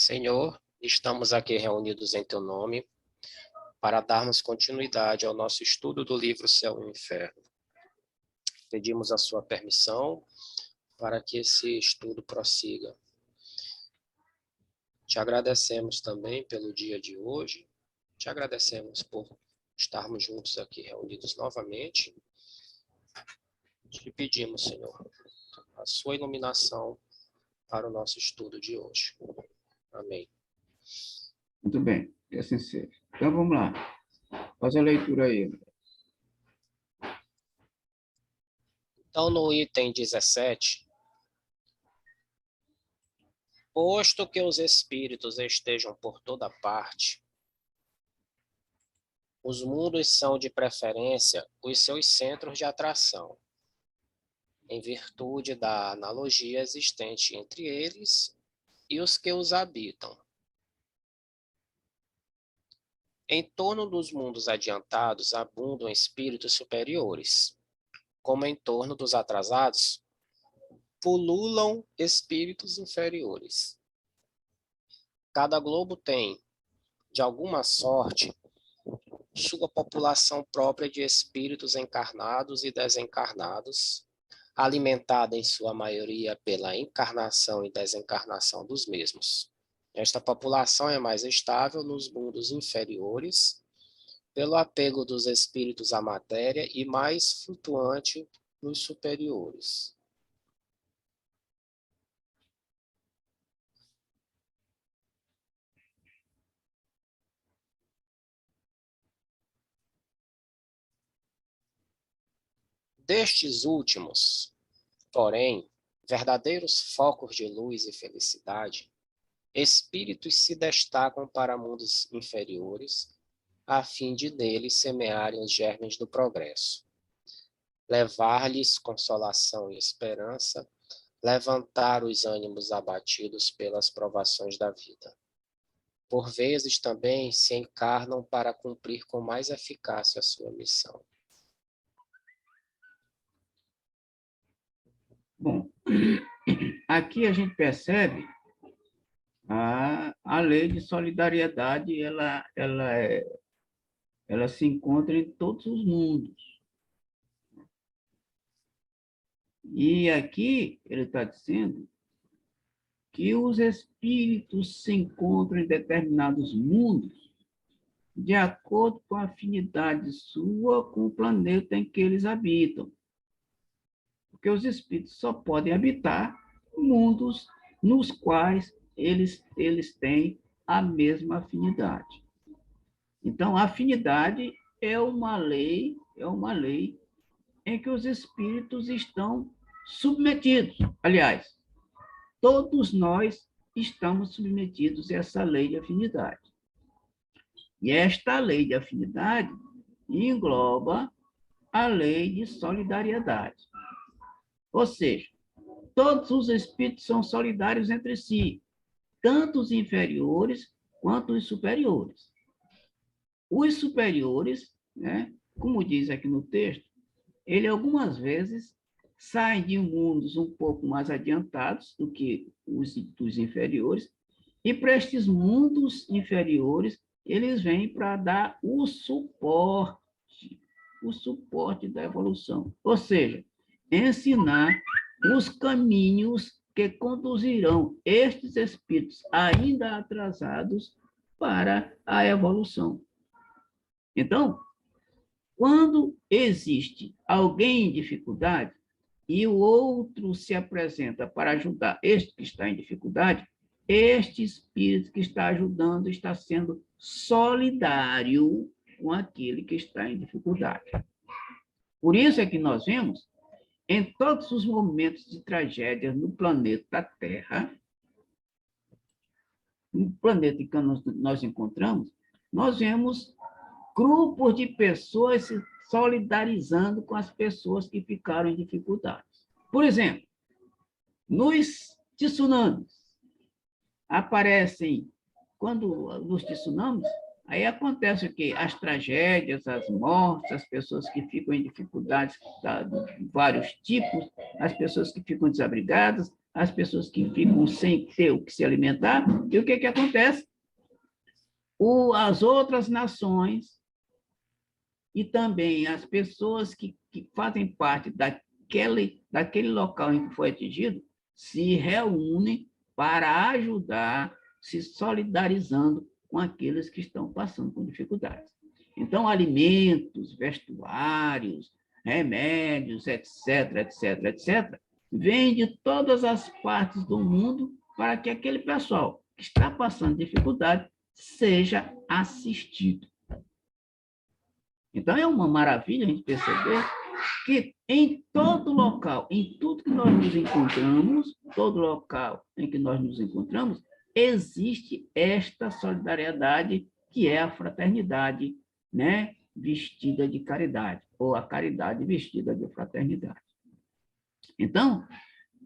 Senhor, estamos aqui reunidos em Teu nome para darmos continuidade ao nosso estudo do livro Céu e Inferno. Pedimos a sua permissão para que esse estudo prossiga. Te agradecemos também pelo dia de hoje, te agradecemos por estarmos juntos aqui reunidos novamente. Te pedimos, Senhor, a sua iluminação para o nosso estudo de hoje. Amém. Muito bem, que assim seja. Então, vamos lá. Faz a leitura aí. Então, no item 17, posto que os espíritos estejam por toda parte, os mundos são, de preferência, os seus centros de atração, em virtude da analogia existente entre eles e os que os habitam. Em torno dos mundos adiantados abundam espíritos superiores, como em torno dos atrasados pululam espíritos inferiores. Cada globo tem, de alguma sorte, sua população própria de espíritos encarnados e desencarnados, alimentada em sua maioria pela encarnação e desencarnação dos mesmos. Esta população é mais estável nos mundos inferiores, pelo apego dos espíritos à matéria, e mais flutuante nos superiores. Destes últimos, porém, verdadeiros focos de luz e felicidade, espíritos se destacam para mundos inferiores, a fim de neles semearem os germes do progresso, levar-lhes consolação e esperança, levantar os ânimos abatidos pelas provações da vida. Por vezes também se encarnam para cumprir com mais eficácia a sua missão. Bom, aqui a gente percebe a lei de solidariedade, ela se encontra em todos os mundos. E aqui ele está dizendo que os espíritos se encontram em determinados mundos de acordo com a afinidade sua com o planeta em que eles habitam. Porque os espíritos só podem habitar mundos nos quais eles têm a mesma afinidade. Então, a afinidade é uma lei em que os espíritos estão submetidos. Aliás, todos nós estamos submetidos a essa lei de afinidade. E esta lei de afinidade engloba a lei de solidariedade. Ou seja, todos os espíritos são solidários entre si, tanto os inferiores quanto os superiores. Os superiores, né, como diz aqui no texto, ele algumas vezes saem de mundos um pouco mais adiantados do que os dos inferiores, e para estes mundos inferiores, eles vêm para dar o suporte da evolução. Ou seja, ensinar os caminhos que conduzirão estes espíritos ainda atrasados para a evolução. Então, quando existe alguém em dificuldade e o outro se apresenta para ajudar este que está em dificuldade, este espírito que está ajudando está sendo solidário com aquele que está em dificuldade. Por isso é que nós vemos, em todos os momentos de tragédia no planeta Terra, no planeta em que nós encontramos, nós vemos grupos de pessoas se solidarizando com as pessoas que ficaram em dificuldades. Por exemplo, nos tsunamis, aparecem, quando nos tsunamis, aí acontece o quê? As tragédias, as mortes, as pessoas que ficam em dificuldades de vários tipos, as pessoas que ficam desabrigadas, as pessoas que ficam sem ter o que se alimentar, e o que que acontece? As outras nações e também as pessoas que fazem parte daquele local em que foi atingido se reúnem para ajudar, se solidarizando com aqueles que estão passando por dificuldades. Então, alimentos, vestuários, remédios, etc., etc., etc., vêm de todas as partes do mundo para que aquele pessoal que está passando dificuldade seja assistido. Então, é uma maravilha a gente perceber que em todo local, em tudo que nós nos encontramos, todo local em que nós nos encontramos, existe esta solidariedade que é a fraternidade, né, vestida de caridade, ou a caridade vestida de fraternidade. Então,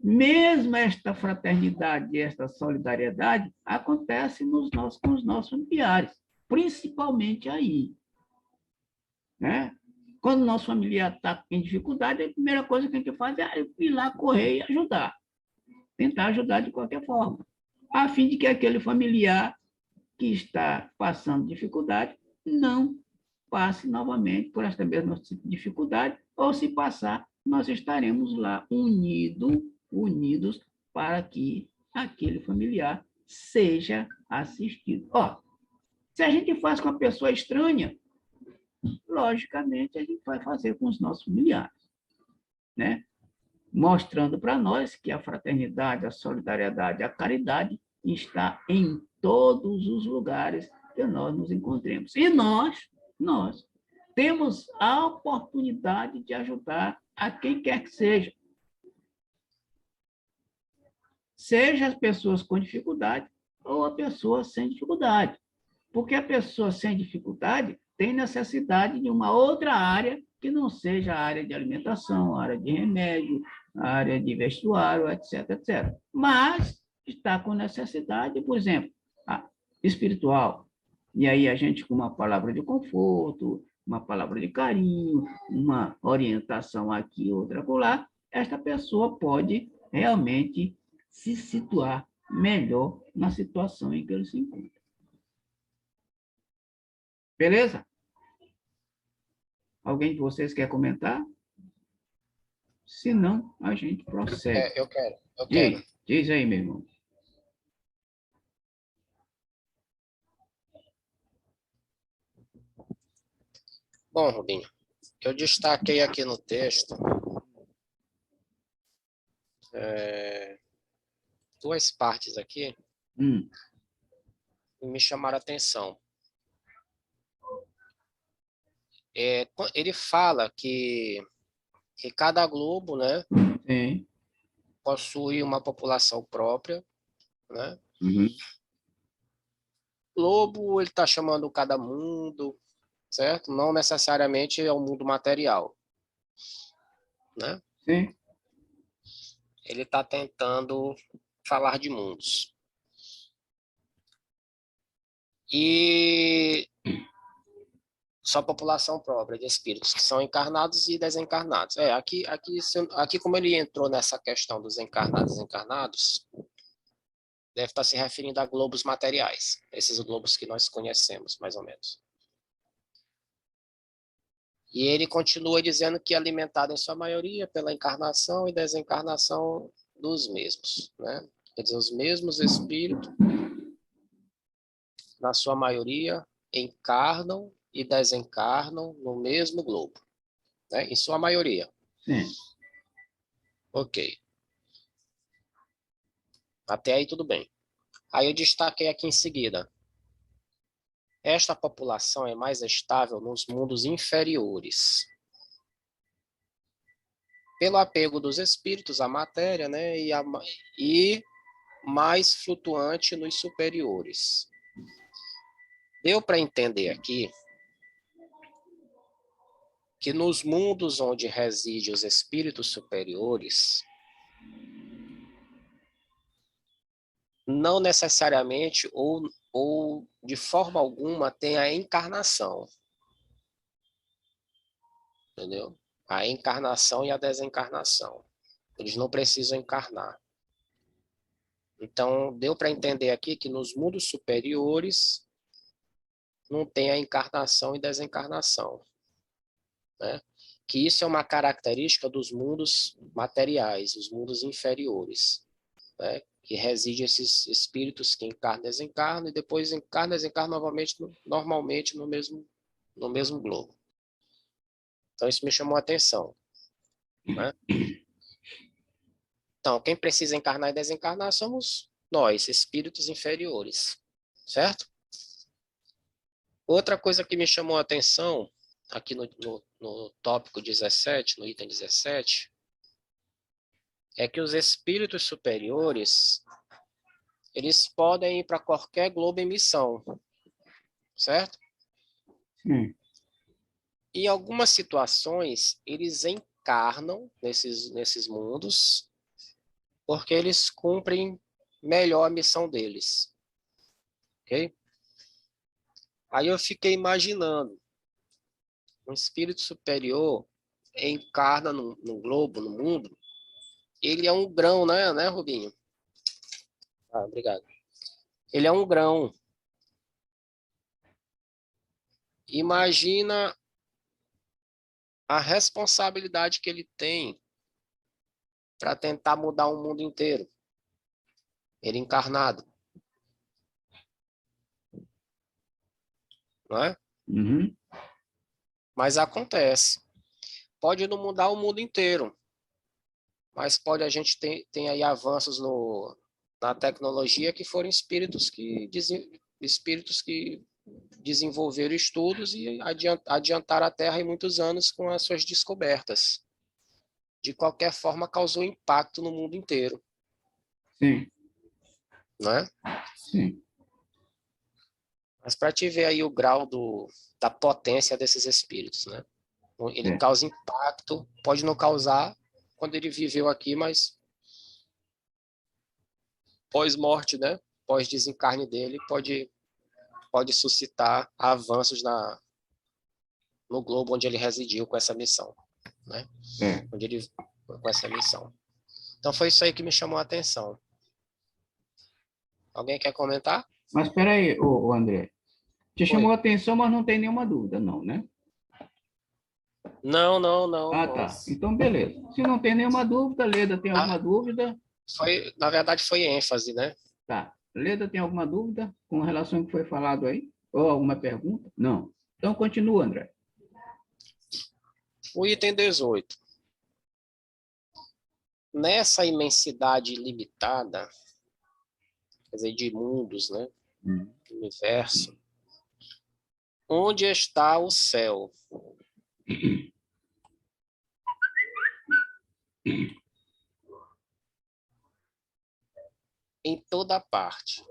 mesmo esta fraternidade e esta solidariedade acontece com os nossos familiares, principalmente aí, né? Quando o nosso familiar está em dificuldade, a primeira coisa que a gente faz é ir lá correr e ajudar, tentar ajudar de qualquer forma, a fim de que aquele familiar que está passando dificuldade não passe novamente por esta mesma dificuldade, ou se passar, nós estaremos lá unidos para que aquele familiar seja assistido. Ó, se a gente faz com a pessoa estranha, logicamente a gente vai fazer com os nossos familiares, né? Mostrando para nós que a fraternidade, a solidariedade, a caridade está em todos os lugares que nós nos encontremos. E nós temos a oportunidade de ajudar a quem quer que seja as pessoas com dificuldade ou a pessoa sem dificuldade. Porque a pessoa sem dificuldade tem necessidade de uma outra área que não seja a área de alimentação, a área de remédio, a área de vestuário, etc., etc. Mas está com necessidade, por exemplo, espiritual. E aí a gente, com uma palavra de conforto, uma palavra de carinho, uma orientação aqui, outra acolá, esta pessoa pode realmente se situar melhor na situação em que ele se encontra. Beleza? Alguém de vocês quer comentar? Se não, a gente prossegue. Eu quero. Diz aí, meu irmão. Bom, Rubinho, eu destaquei aqui no texto duas partes aqui que me chamaram a atenção. Ele fala que cada globo, né, Sim. possui uma população própria, né? Uhum. Globo, ele está chamando cada mundo, certo? Não necessariamente é o mundo material, né? Sim. Ele está tentando falar de mundos. E sua população própria de espíritos que são encarnados e desencarnados. Aqui como ele entrou nessa questão dos encarnados e desencarnados, deve estar se referindo a globos materiais, esses globos que nós conhecemos, mais ou menos. E ele continua dizendo que é alimentado em sua maioria pela encarnação e desencarnação dos mesmos, né? Quer dizer, os mesmos espíritos, na sua maioria, encarnam e desencarnam no mesmo globo, né? Em sua maioria. Sim. Ok. Até aí tudo bem. Aí eu destaquei aqui em seguida. Esta população é mais estável nos mundos inferiores, pelo apego dos espíritos à matéria, né? E mais flutuante nos superiores. Deu para entender aqui que nos mundos onde residem os espíritos superiores, não necessariamente ou de forma alguma tem a encarnação. Entendeu? A encarnação e a desencarnação. Eles não precisam encarnar. Então, deu para entender aqui que nos mundos superiores não tem a encarnação e desencarnação, né? Que isso é uma característica dos mundos materiais, os mundos inferiores, né? Que reside esses espíritos que encarnam e desencarnam, e depois encarnam e desencarnam novamente, normalmente no mesmo globo. Então, isso me chamou a atenção, né? Então, quem precisa encarnar e desencarnar somos nós, espíritos inferiores, certo? Outra coisa que me chamou a atenção, aqui no tópico 17, no item 17, é que os espíritos superiores, eles podem ir para qualquer globo em missão, certo? Sim. Em algumas situações, eles encarnam nesses mundos porque eles cumprem melhor a missão deles, ok? Aí eu fiquei imaginando, um espírito superior encarna no globo, no mundo, ele é um grão, né, Rubinho? Ah, obrigado. Ele é um grão. Imagina a responsabilidade que ele tem para tentar mudar o mundo inteiro. Ele encarnado, não é? Uhum. Mas acontece. Pode não mudar o mundo inteiro, mas pode a gente tem aí avanços na tecnologia que foram espíritos que desenvolveram estudos e adiantaram a Terra em muitos anos com as suas descobertas. De qualquer forma, causou impacto no mundo inteiro, Sim, não é? sim. Mas para te ver aí o grau da potência desses espíritos, né? Ele É. causa impacto, pode não causar quando ele viveu aqui, mas pós-morte, né? Pós-desencarne dele, pode suscitar avanços no globo onde ele residiu com essa missão, né? É. Onde ele com essa missão. Então foi isso aí que me chamou a atenção. Alguém quer comentar? Mas espera aí, ô André. Te chamou Oi. a atenção, mas não tem nenhuma dúvida, não, né? Não, não, não, Ah, não. tá. Então, beleza. Se não tem nenhuma dúvida, Leda tem Ah, alguma dúvida? na verdade, foi ênfase, né? Tá. Leda tem alguma dúvida com relação ao que foi falado aí? Ou alguma pergunta? Não. Então, continua, André. O item 18. Nessa imensidade limitada, quer dizer, de mundos, né? Hum. Universo, onde está o céu? Em toda parte.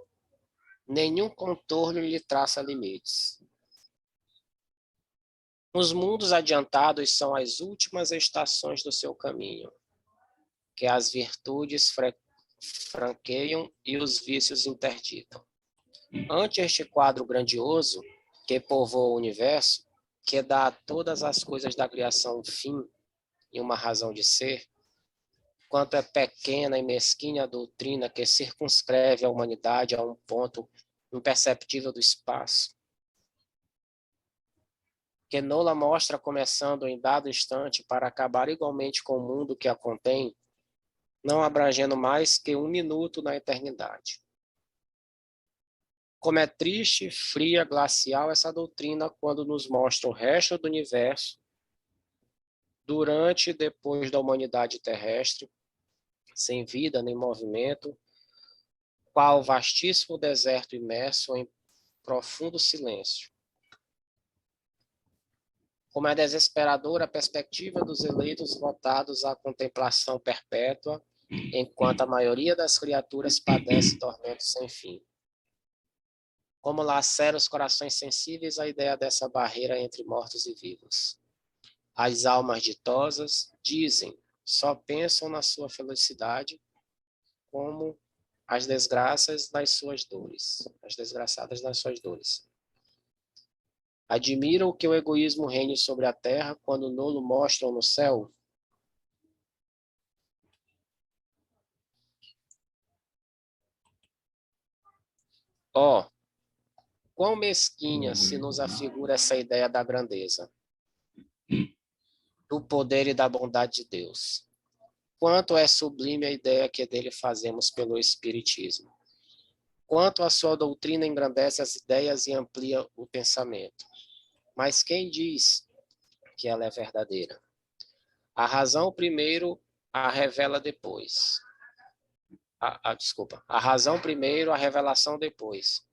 Nenhum contorno lhe traça limites. Os mundos adiantados são as últimas estações do seu caminho, que as virtudes franqueiam e os vícios interditam. Ante este quadro grandioso, que povoa o universo, que dá a todas as coisas da criação um fim e uma razão de ser, quanto é pequena e mesquinha a doutrina que circunscreve a humanidade a um ponto imperceptível do espaço, que Nola mostra começando em dado instante para acabar igualmente com o mundo que a contém, não abrangendo mais que um minuto na eternidade. Como é triste, fria, glacial essa doutrina quando nos mostra o resto do universo, durante e depois da humanidade terrestre, sem vida nem movimento, qual vastíssimo deserto imerso em profundo silêncio. Como é desesperadora a perspectiva dos eleitos votados à contemplação perpétua, enquanto a maioria das criaturas padece tormentos sem fim. Como lacera os corações sensíveis a ideia dessa barreira entre mortos e vivos. As almas ditosas dizem, só pensam na sua felicidade, como as desgraças das suas dores, as desgraçadas das suas dores. Admiram que o egoísmo reine sobre a terra quando nulo mostram no céu? Ó, quão mesquinha se nos afigura essa ideia da grandeza, do poder e da bondade de Deus. Quanto é sublime a ideia que dele fazemos pelo Espiritismo. Quanto a sua doutrina engrandece as ideias e amplia o pensamento. Mas quem diz que ela é verdadeira? A razão primeiro, a revela depois. Desculpa. A razão primeiro, a revelação depois.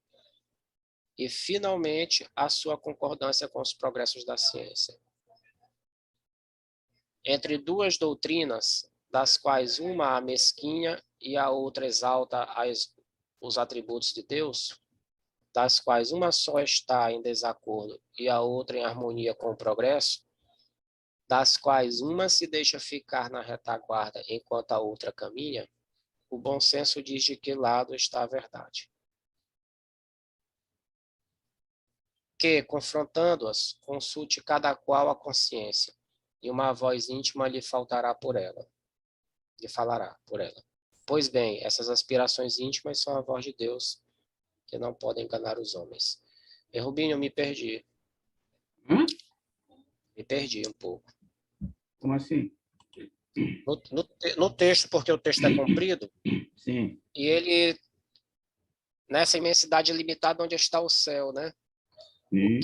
E, finalmente, a sua concordância com os progressos da ciência. Entre duas doutrinas, das quais uma a mesquinha e a outra exalta os atributos de Deus, das quais uma só está em desacordo e a outra em harmonia com o progresso, das quais uma se deixa ficar na retaguarda enquanto a outra caminha, o bom senso diz de que lado está a verdade. Que, confrontando-as, consulte cada qual a consciência, e uma voz íntima lhe falará por ela. Pois bem, essas aspirações íntimas são a voz de Deus, que não podem enganar os homens. E, Rubinho, eu me perdi. Me perdi um pouco. Como assim? No texto, porque o texto é comprido, Sim. e ele, nessa imensidade limitada onde está o céu, né? Sim.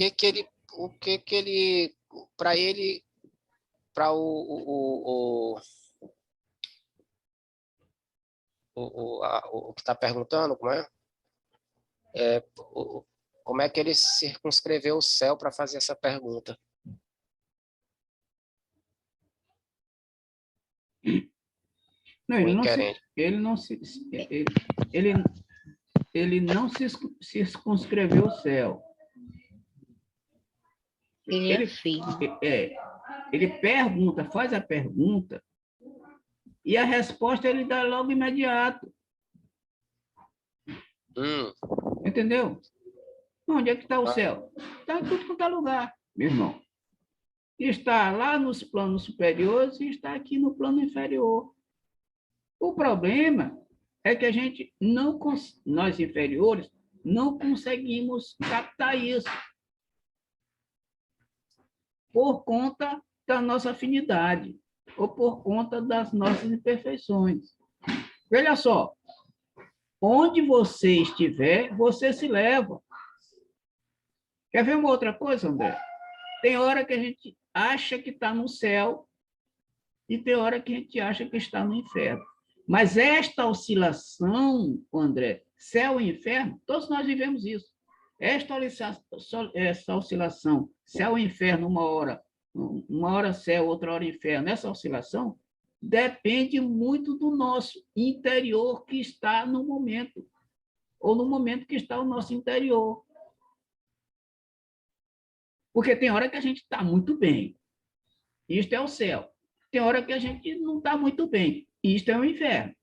Para ele, para o que está perguntando, como é que ele circunscreveu o céu para fazer essa pergunta? Não, ele não se circunscreveu o céu. Ele é filho. Ele pergunta, faz a pergunta, e a resposta ele dá logo imediato. Entendeu? Onde é que está o céu? Está em tudo quanto é lugar, meu irmão. Está lá nos planos superiores e está aqui no plano inferior. O problema é que a gente nós inferiores, não conseguimos captar isso por conta da nossa afinidade ou por conta das nossas imperfeições. Veja só, onde você estiver, você se leva. Quer ver uma outra coisa, André? Tem hora que a gente acha que está no céu e tem hora que a gente acha que está no inferno. Mas esta oscilação, André, céu e inferno, todos nós vivemos isso. Essa oscilação, céu e inferno, uma hora céu, outra hora inferno, essa oscilação depende muito do nosso interior que está no momento, ou no momento que está o nosso interior. Porque tem hora que a gente está muito bem, isto é o céu. Tem hora que a gente não está muito bem, isto é o inferno.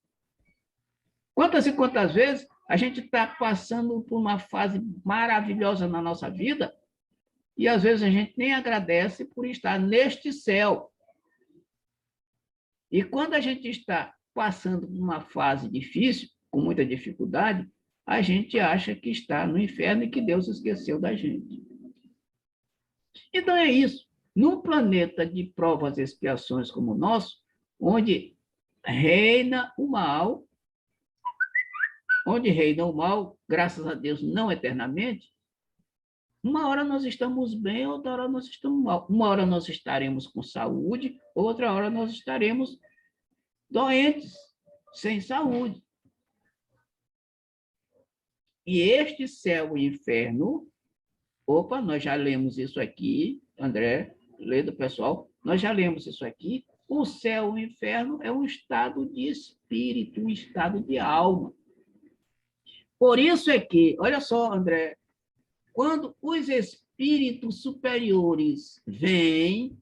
Quantas e quantas vezes a gente está passando por uma fase maravilhosa na nossa vida e às vezes a gente nem agradece por estar neste céu. E quando a gente está passando por uma fase difícil, com muita dificuldade, a gente acha que está no inferno e que Deus esqueceu da gente. Então é isso. Num planeta de provas e expiações como o nosso, onde reina o mal, graças a Deus, não eternamente, uma hora nós estamos bem, outra hora nós estamos mal. Uma hora nós estaremos com saúde, outra hora nós estaremos doentes, sem saúde. E este céu e inferno, nós já lemos isso aqui, André, lê do pessoal, nós já lemos isso aqui, o céu e o inferno é um estado de espírito, um estado de alma. Por isso é que, olha só, André, quando os espíritos superiores vêm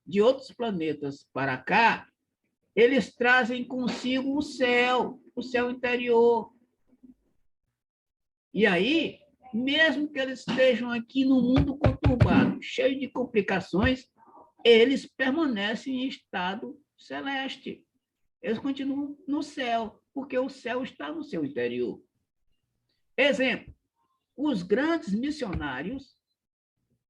de outros planetas para cá, eles trazem consigo o céu interior. E aí, mesmo que eles estejam aqui no mundo conturbado, cheio de complicações, eles permanecem em estado celeste. Eles continuam no céu, porque o céu está no seu interior. Exemplo, os grandes missionários,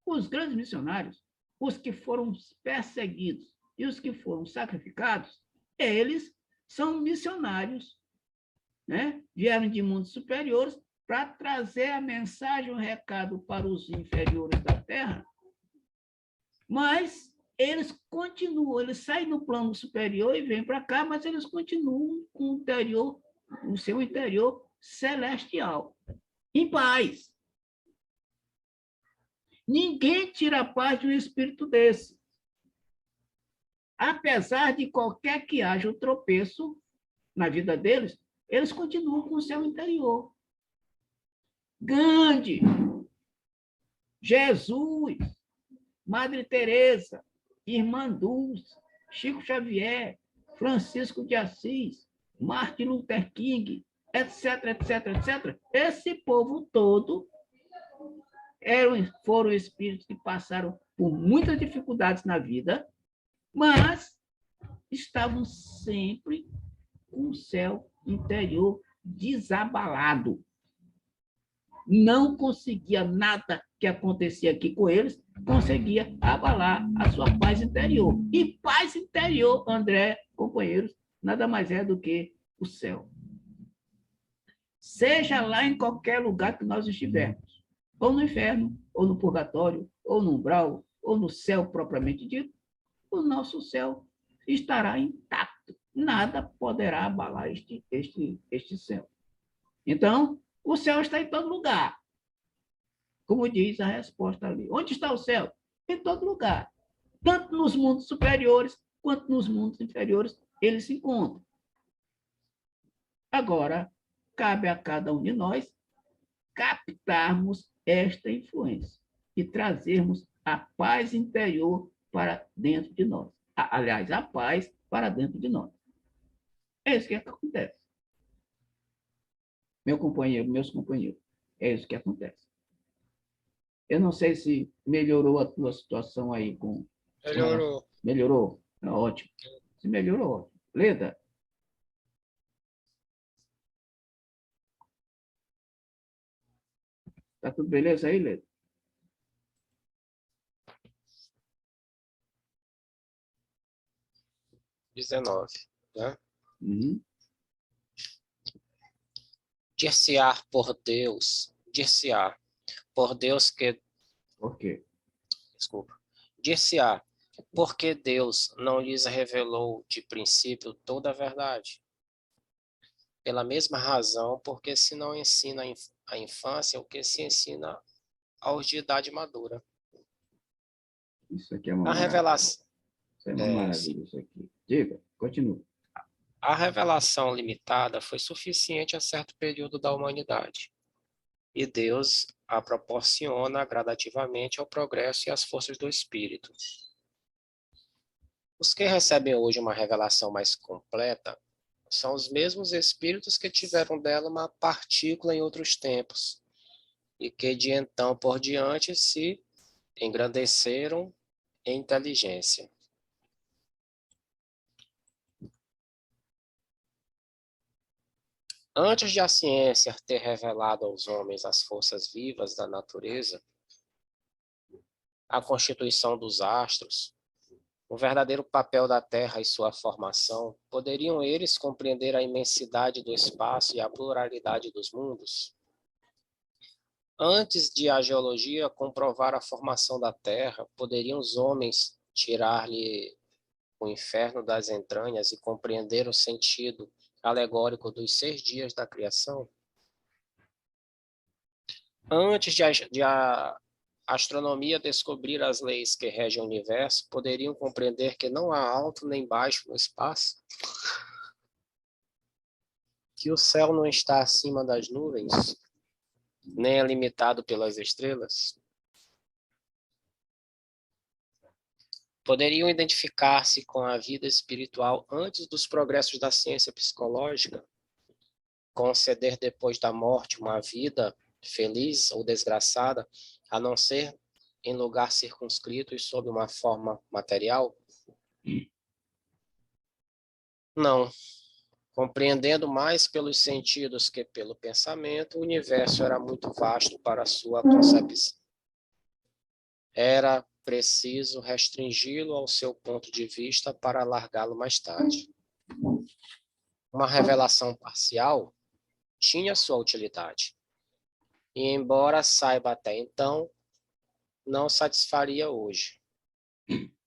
os que foram perseguidos e os que foram sacrificados, eles são missionários, né? Vieram de mundos superiores para trazer a mensagem, o recado para os inferiores da Terra, mas eles continuam, eles saem do plano superior e vêm para cá, mas eles continuam com o interior, o seu interior celestial, em paz. Ninguém tira a paz de um espírito desse. Apesar de qualquer que haja um tropeço na vida deles, eles continuam com o seu interior. Gandhi, Jesus, Madre Teresa, Irmã Dulce, Chico Xavier, Francisco de Assis, Martin Luther King, etc, etc, etc. Esse povo todo foram espíritos que passaram por muitas dificuldades na vida, mas estavam sempre com o céu interior desabalado. Não conseguia nada que acontecia aqui com eles, conseguia abalar a sua paz interior. E paz interior, André, companheiros, nada mais é do que o céu. Seja lá em qualquer lugar que nós estivermos, ou no inferno, ou no purgatório, ou no umbral, ou no céu propriamente dito, o nosso céu estará intacto. Nada poderá abalar este céu. Então, o céu está em todo lugar. Como diz a resposta ali. Onde está o céu? Em todo lugar. Tanto nos mundos superiores, quanto nos mundos inferiores, ele se encontra. Agora, cabe a cada um de nós captarmos esta influência e trazermos a paz interior para dentro de nós. Aliás, a paz para dentro de nós. É isso que acontece. Meu companheiro, meus companheiros, é isso que acontece. Eu não sei se melhorou a tua situação aí com... Melhorou. Melhorou? Ótimo. Se melhorou, ótimo. Leda? Tá tudo beleza aí, Leda? XIX, né? Uhum. Dir-se-á por Deus que... Por quê? Desculpa. Dir-se-á, porque Deus não lhes revelou de princípio toda a verdade. Pela mesma razão, porque se não ensina a infância o que se ensina aos de idade madura. Isso aqui é uma A maravilha. revelação, Isso é uma maravilha, isso aqui. Diga, continua. a revelação limitada foi suficiente a certo período da humanidade. E Deus a proporciona gradativamente ao progresso e às forças do espírito. Os que recebem hoje uma revelação mais completa são os mesmos espíritos que tiveram dela uma partícula em outros tempos e que de então por diante se engrandeceram em inteligência. Antes de a ciência ter revelado aos homens as forças vivas da natureza, a constituição dos astros, o verdadeiro papel da Terra e sua formação, poderiam eles compreender a imensidade do espaço e a pluralidade dos mundos? Antes de a geologia comprovar a formação da Terra, poderiam os homens tirar-lhe o inferno das entranhas e compreender o sentido alegórico dos 6 dias da criação? Antes de a astronomia descobrir as leis que regem o universo, poderiam compreender que não há alto nem baixo no espaço? Que o céu não está acima das nuvens, nem é limitado pelas estrelas? Poderiam identificar-se com a vida espiritual antes dos progressos da ciência psicológica? Conceder depois da morte uma vida feliz ou desgraçada, a não ser em lugar circunscrito e sob uma forma material? Não. Compreendendo mais pelos sentidos que pelo pensamento, o universo era muito vasto para sua concepção. Era preciso restringi-lo ao seu ponto de vista para alargá-lo mais tarde. Uma revelação parcial tinha sua utilidade. E, embora saiba até então, não satisfaria hoje.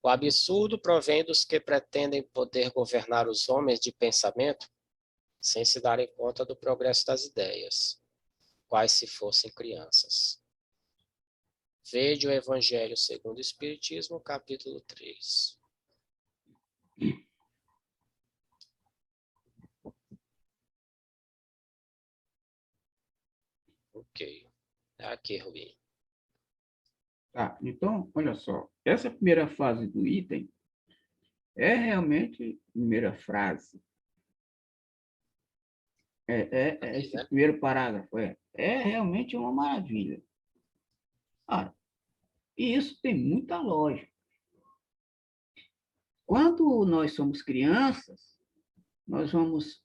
O absurdo provém dos que pretendem poder governar os homens de pensamento sem se darem conta do progresso das ideias, quais se fossem crianças. Vede o Evangelho segundo o Espiritismo, capítulo 3. Ok. Aqui, Rubinho. Tá, então, olha só. Essa primeira fase do item é realmente primeira frase. Esse primeiro parágrafo é realmente uma maravilha. Ah, e isso tem muita lógica. Quando nós somos crianças, nós vamos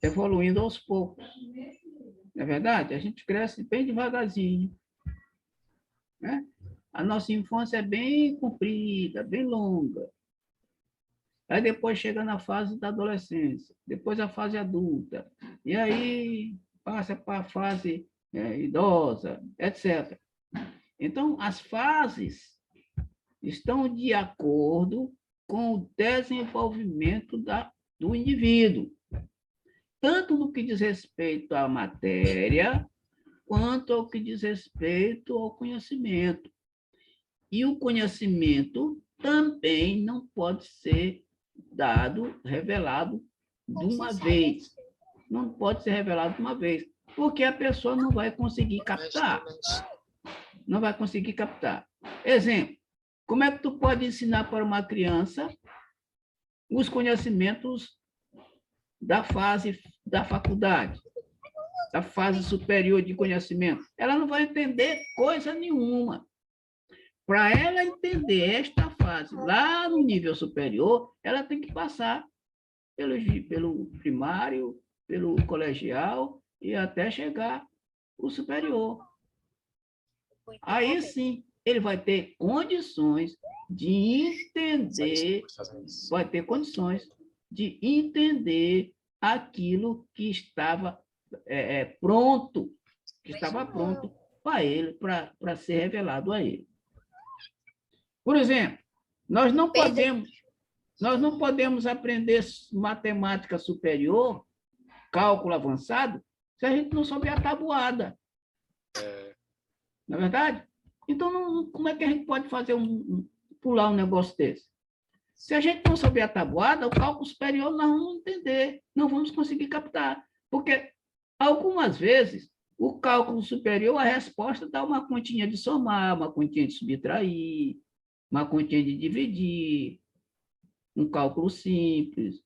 evoluindo aos poucos. Não é verdade? A gente cresce bem devagarzinho, né? A nossa infância é bem comprida, bem longa. Aí depois chega na fase da adolescência, depois a fase adulta, e aí passa para a fase idosa, etc. Então, as fases estão de acordo com o desenvolvimento do indivíduo, tanto no que diz respeito à matéria, quanto ao que diz respeito ao conhecimento. E o conhecimento também não pode ser revelado de uma vez. Não pode ser revelado de uma vez, porque a pessoa não vai conseguir captar. Não vai conseguir captar. Exemplo, como é que tu pode ensinar para uma criança os conhecimentos da fase da faculdade, da fase superior de conhecimento? Ela não vai entender coisa nenhuma. Para ela entender esta fase lá no nível superior, ela tem que passar pelo primário, pelo colegial e até chegar o superior. Aí sim, ele vai ter condições de entender, aquilo que estava pronto, para ele, para ser revelado a ele. Por exemplo, nós não podemos aprender matemática superior, cálculo avançado, se a gente não souber a tabuada. Não é verdade? Então, como é que a gente pode pular um negócio desse? Se a gente não souber a tabuada, o cálculo superior nós não vamos entender, não vamos conseguir captar. Porque, algumas vezes, o cálculo superior, a resposta dá uma continha de somar, uma continha de subtrair, uma continha de dividir, um cálculo simples,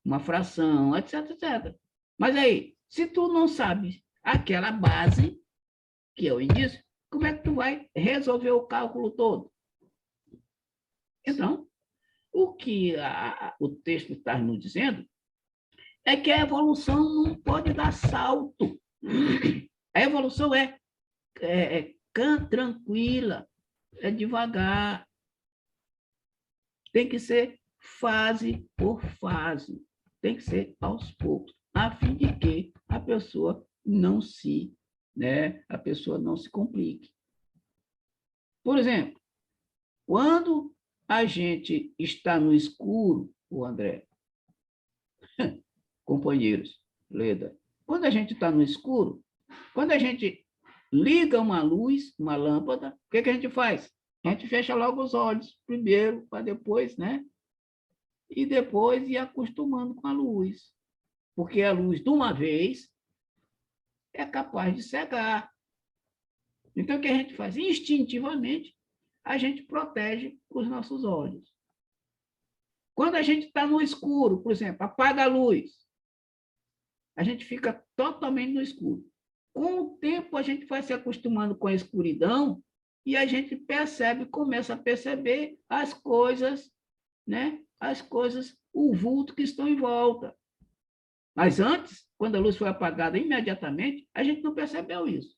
uma fração, etc, etc. Mas aí, se tu não sabe aquela base, que é o início, como é que tu vai resolver o cálculo todo? Então, o que o texto está nos dizendo é que a evolução não pode dar salto. A evolução é tranquila, é devagar. Tem que ser fase por fase, tem que ser aos poucos, a fim de que a pessoa não se complique. Por exemplo, quando a gente está no escuro, o André, companheiros, Leda, quando a gente está no escuro, quando a gente liga uma luz, uma lâmpada, o que a gente faz? A gente fecha logo os olhos, primeiro, para depois, né? E depois ir acostumando com a luz. Porque a luz, de uma vez, é capaz de cegar. Então, o que a gente faz? Instintivamente, a gente protege os nossos olhos. Quando a gente está no escuro, por exemplo, apaga a luz, a gente fica totalmente no escuro. Com o tempo, a gente vai se acostumando com a escuridão e a gente começa a perceber as coisas, né? As coisas o vulto que estão em volta. Mas antes, quando a luz foi apagada imediatamente, a gente não percebeu isso.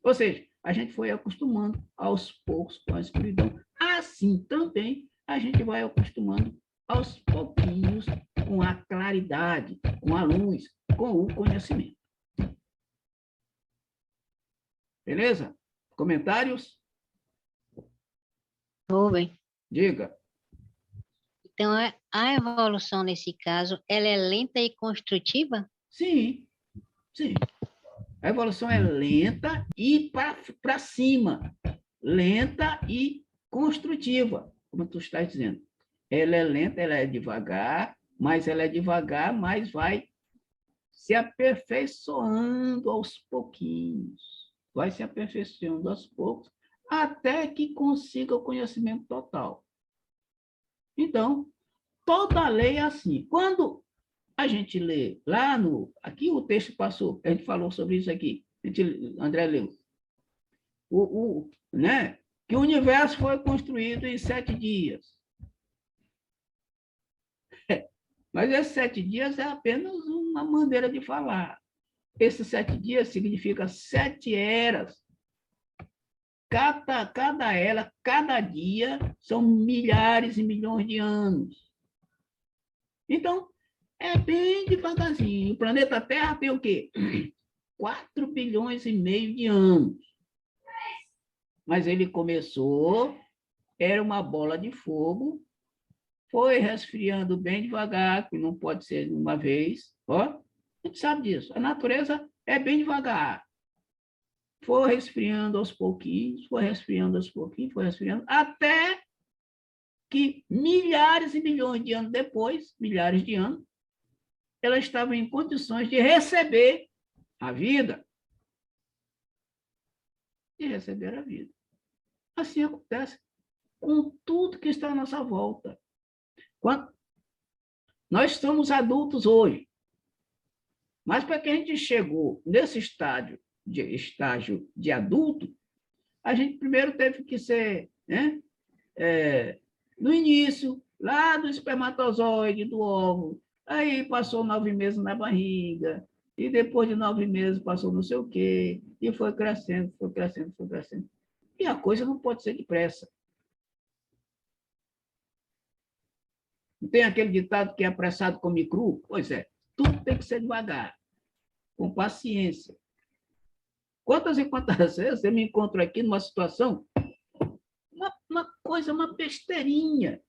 Ou seja, a gente foi acostumando aos poucos com a escuridão. Assim também a gente vai acostumando aos pouquinhos com a claridade, com a luz, com o conhecimento. Beleza? Comentários? Rubem. Diga. Então, a evolução, nesse caso, ela é lenta e construtiva? Sim, sim. A evolução é lenta e para cima. Lenta e construtiva, como tu estás dizendo. Ela é lenta, ela é devagar, mas vai se aperfeiçoando aos pouquinhos. Vai se aperfeiçoando aos poucos, até que consiga o conhecimento total. Então, toda lei é assim. Quando a gente lê lá no... Aqui o texto passou, a gente falou sobre isso aqui. André leu. Né? Que o universo foi construído em 7 dias. Mas esses 7 dias é apenas uma maneira de falar. Esses 7 dias significa 7 eras. Cada era, cada dia, são milhares e milhões de anos. Então, é bem devagarzinho. O planeta Terra tem o quê? 4 bilhões e meio de anos. Mas ele começou, era uma bola de fogo, foi resfriando bem devagar, que não pode ser de uma vez. Ó, a gente sabe disso. A natureza é bem devagar. Foi resfriando aos pouquinhos, foi resfriando aos pouquinhos, foi resfriando, até que milhares e milhões de anos depois, milhares de anos, ela estava em condições de receber a vida. De receber a vida. Assim acontece com tudo que está à nossa volta. Quando nós somos adultos hoje, mas para que a gente chegou nesse estágio de adulto, a gente primeiro teve que ser, né, no início, lá do espermatozoide, do óvulo, aí passou 9 meses na barriga, e depois de 9 meses passou não sei o quê, e foi crescendo, foi crescendo, foi crescendo. E a coisa não pode ser depressa. Não tem aquele ditado que é apressado come cru? Pois é, tudo tem que ser devagar, com paciência. Quantas e quantas vezes eu me encontro aqui numa situação, uma coisa, uma besteirinha.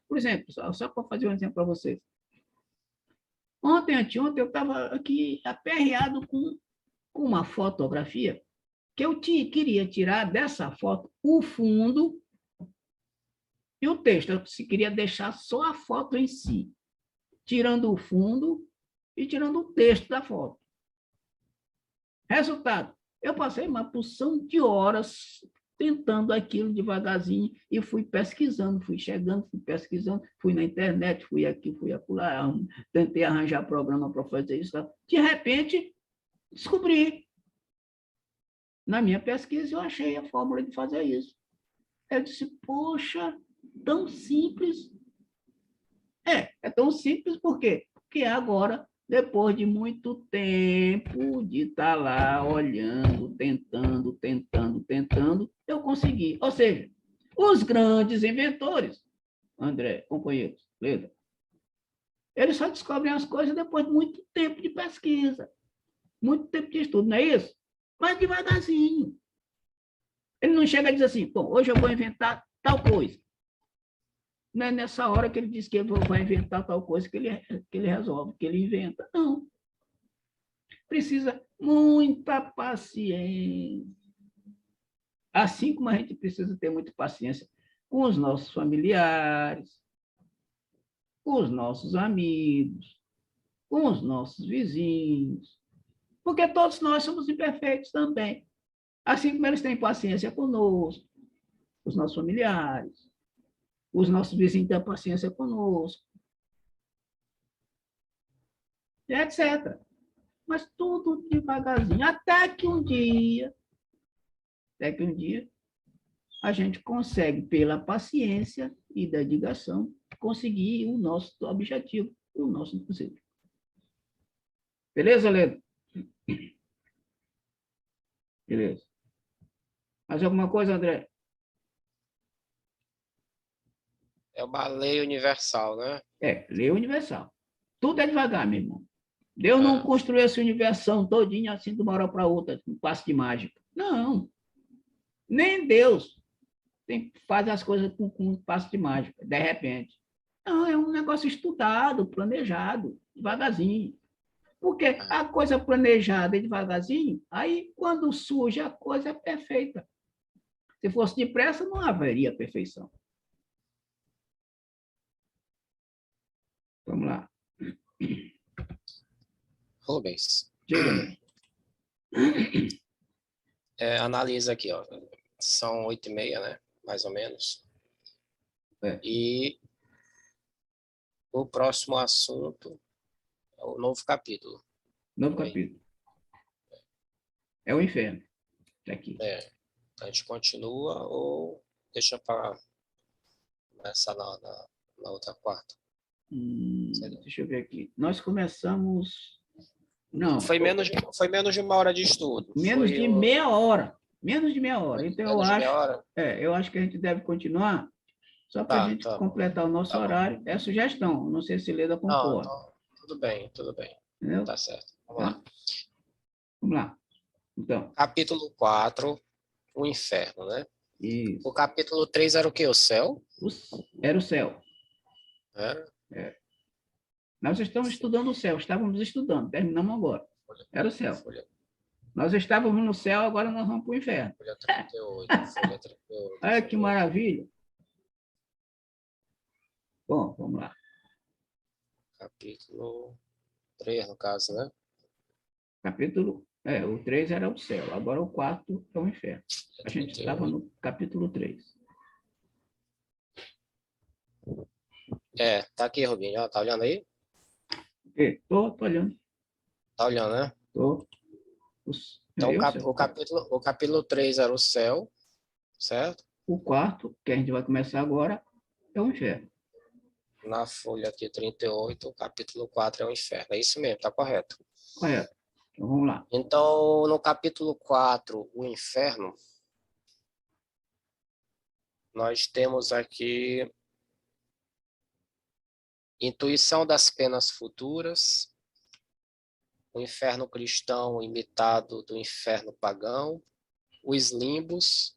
Por exemplo, só para fazer um exemplo para vocês. Anteontem, eu estava aqui aperreado com uma fotografia que eu queria tirar dessa foto o fundo e o texto. Eu queria deixar só a foto em si, tirando o fundo e tirando o texto da foto. Resultado, eu passei uma porção de horas tentando aquilo devagarzinho e fui pesquisando, fui chegando, fui pesquisando, fui na internet, fui aqui, fui acolá, tentei arranjar programa para fazer isso. De repente, descobri. Na minha pesquisa, eu achei a fórmula de fazer isso. Eu disse, poxa, tão simples. É tão simples por quê? Porque agora, depois de muito tempo de estar lá olhando, tentando, eu consegui. Ou seja, os grandes inventores, André, companheiros, Leda, eles só descobrem as coisas depois de muito tempo de pesquisa, muito tempo de estudo, não é isso? Mas devagarzinho. Ele não chega a dizer assim, bom, hoje eu vou inventar tal coisa. Não é nessa hora que ele diz que ele vai inventar tal coisa que ele resolve, que ele inventa. Não. Precisa muita paciência. Assim como a gente precisa ter muita paciência com os nossos familiares, com os nossos amigos, com os nossos vizinhos, porque todos nós somos imperfeitos também. Assim como eles têm paciência conosco, os nossos familiares, os nossos vizinhos têm paciência conosco, etc. Mas tudo devagarzinho, até que um dia, a gente consegue, pela paciência e dedicação, conseguir o nosso objetivo, o nosso desejo. Beleza, Leda? Beleza. Mais alguma coisa, André? É uma lei universal, né? Lei universal. Tudo é devagar, meu irmão. Deus não construiu essa universão todinha assim de uma hora para outra, com um passo de mágica. Não. Nem Deus faz as coisas com um passo de mágica, de repente. Não, é um negócio estudado, planejado, devagarzinho. Porque a coisa planejada e devagarzinho, aí quando surge a coisa é perfeita. Se fosse depressa, não haveria perfeição. Vamos lá. Rubens, Diga. analisa aqui, ó. São 8h30, né? Mais ou menos. E o próximo assunto é o novo capítulo. Novo capítulo. É o inferno. Aqui. A gente continua ou deixa para começar na outra quarta? Deixa eu ver aqui. Nós começamos... Não. Foi menos de 1 hora de estudo. Menos de meia hora. Menos de meia hora. Então, eu acho que a gente deve continuar só para a gente completar o nosso horário. É a sugestão. Não sei se Leda concorda. Tudo bem. Entendeu? Tá certo. Vamos lá. Então. Capítulo 4, o inferno, né? Isso. O capítulo 3 era o quê? O céu? Era o céu. É. Nós estamos estudando o céu. Estávamos estudando. Terminamos agora. Era o céu. Nós estávamos no céu, agora nós vamos para o inferno. Folha 38. Folha 38. Olha que maravilha. Bom, vamos lá. Capítulo 3, no caso, né? O 3 era o céu, agora o 4 é o inferno. A gente estava no capítulo 3. Tá aqui, Rubinho. Tá olhando aí? Tô olhando. Tá olhando, né? Tô. Então, o capítulo 3 era o céu, certo? O 4, que a gente vai começar agora, é o inferno. Na folha aqui 38, o capítulo 4 é o inferno. É isso mesmo, tá correto. Correto. Então, vamos lá. Então, no capítulo 4, o inferno, nós temos aqui intuição das penas futuras, o inferno cristão imitado do inferno pagão, os limbos,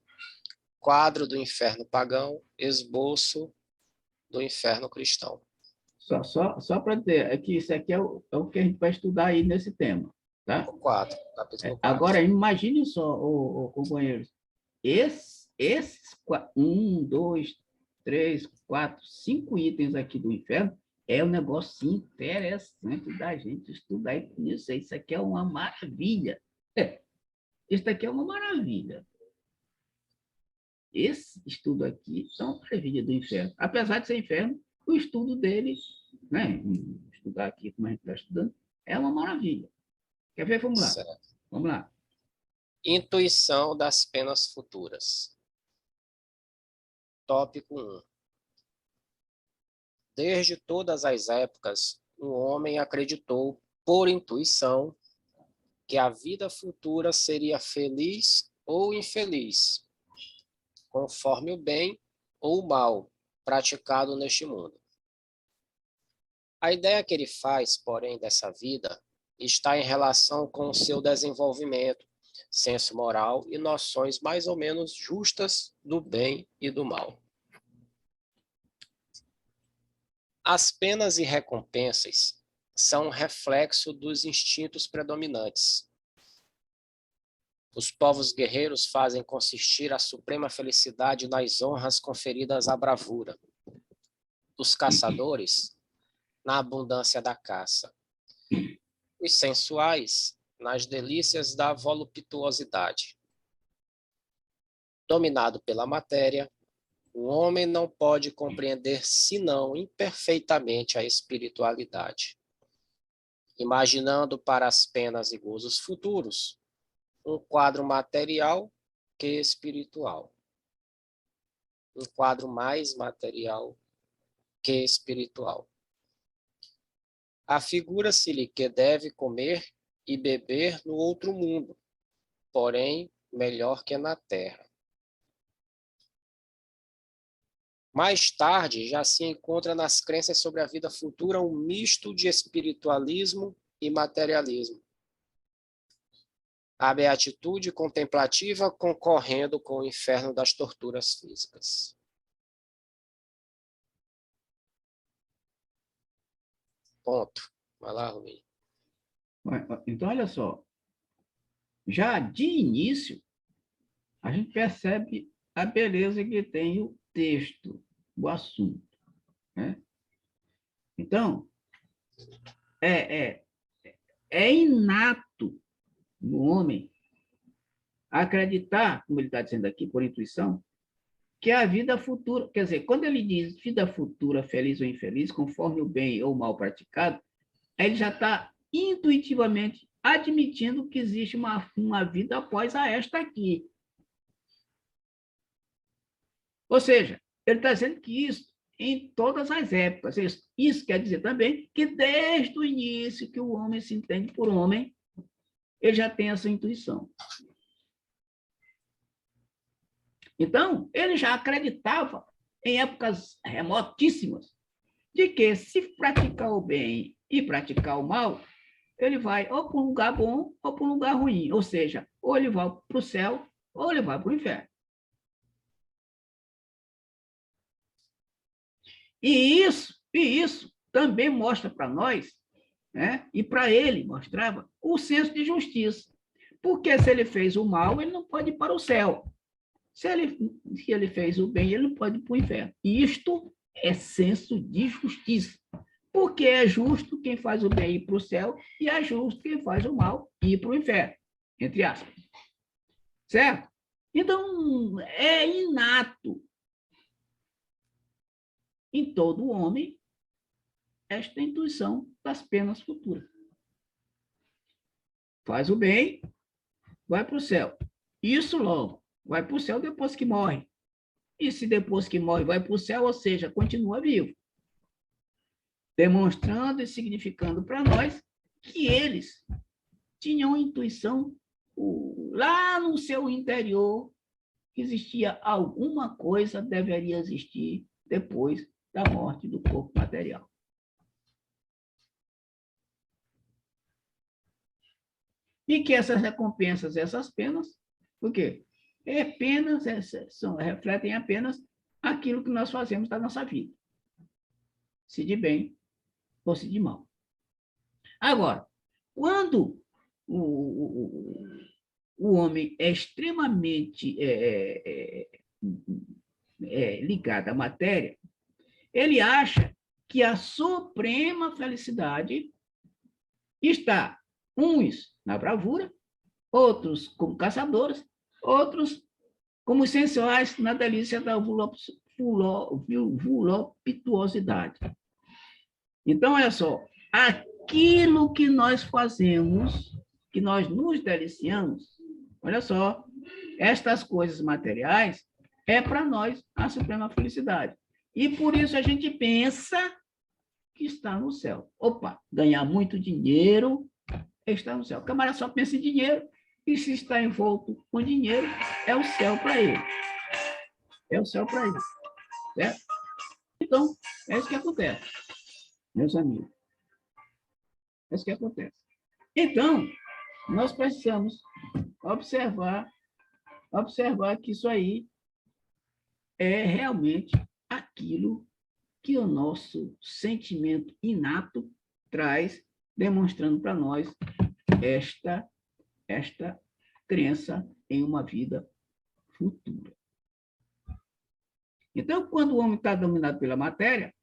quadro do inferno pagão, esboço do inferno cristão. Só para dizer, que isso aqui é o que a gente vai estudar aí nesse tema. Tá? Capítulo 4. Agora, imagine só, companheiros, esses 1, 2, 3, 4, 5 itens aqui do inferno é um negócio interessante da gente estudar e conhecer. Isso aqui é uma maravilha. Isso aqui é uma maravilha. Esse estudo aqui é uma maravilha do inferno. Apesar de ser inferno, o estudo dele, né, estudar aqui como a gente está estudando, é uma maravilha. Quer ver? Vamos lá. Certo. Vamos lá. Intuição das penas futuras. Tópico 1. Desde todas as épocas, o homem acreditou, por intuição, que a vida futura seria feliz ou infeliz, conforme o bem ou o mal praticado neste mundo. A ideia que ele faz, porém, dessa vida está em relação com o seu desenvolvimento, senso moral e noções mais ou menos justas do bem e do mal. As penas e recompensas são um reflexo dos instintos predominantes. Os povos guerreiros fazem consistir a suprema felicidade nas honras conferidas à bravura. Os caçadores, na abundância da caça. Os sensuais, nas delícias da voluptuosidade. Dominado pela matéria, o homem não pode compreender senão imperfeitamente a espiritualidade, imaginando para as penas e gozos futuros um quadro material que espiritual. Um quadro mais material que espiritual. Afigura-se-lhe que deve comer e beber no outro mundo, porém melhor que na terra. Mais tarde, já se encontra nas crenças sobre a vida futura um misto de espiritualismo e materialismo. A beatitude contemplativa concorrendo com o inferno das torturas físicas. Ponto. Vai lá, Rubem. Então, olha só. Já de início, a gente percebe a beleza que tem o texto, o assunto, né? Então, é inato no homem acreditar, como ele está dizendo aqui, por intuição, que a vida futura, quer dizer, quando ele diz vida futura, feliz ou infeliz, conforme o bem ou o mal praticado, ele já está intuitivamente admitindo que existe uma vida após a esta aqui. Ou seja, ele está dizendo que isso em todas as épocas. Isso quer dizer também que desde o início que o homem se entende por homem, ele já tem essa intuição. Então, ele já acreditava em épocas remotíssimas de que se praticar o bem e praticar o mal, ele vai ou para um lugar bom ou para um lugar ruim. Ou seja, ou ele vai para o céu ou ele vai para o inferno. E isso também mostra para nós, né? E para ele mostrava o senso de justiça. Porque se ele fez o mal, ele não pode ir para o céu. Se ele fez o bem, ele não pode ir para o inferno. E isto é senso de justiça. Porque é justo quem faz o bem ir para o céu e é justo quem faz o mal ir para o inferno, entre aspas. Certo? Então, é inato em todo homem esta intuição das penas futuras. Faz o bem, vai para o céu. Isso logo, vai para o céu depois que morre. E se depois que morre vai para o céu, ou seja, continua vivo. Demonstrando e significando para nós que eles tinham intuição lá no seu interior que existia alguma coisa deveria existir depois da morte do corpo material. E que essas recompensas, essas penas, o quê? Refletem apenas aquilo que nós fazemos da nossa vida. Se de bem ou se de mal. Agora, quando o homem é extremamente ligado à matéria, ele acha que a suprema felicidade está, uns na bravura, outros como caçadores, outros como sensuais na delícia da voluptuosidade. Então, olha só, aquilo que nós fazemos, que nós nos deliciamos, olha só, estas coisas materiais é para nós a suprema felicidade. E por isso a gente pensa que está no céu. Opa, ganhar muito dinheiro está no céu. O camarada só pensa em dinheiro e se está envolto com dinheiro, é o céu para ele. É o céu para ele. Certo? Então, é isso que acontece, meus amigos. É isso que acontece. Então, nós precisamos observar que isso aí é realmente aquilo que o nosso sentimento inato traz, demonstrando para nós esta crença em uma vida futura. Então, quando o homem está dominado pela matéria,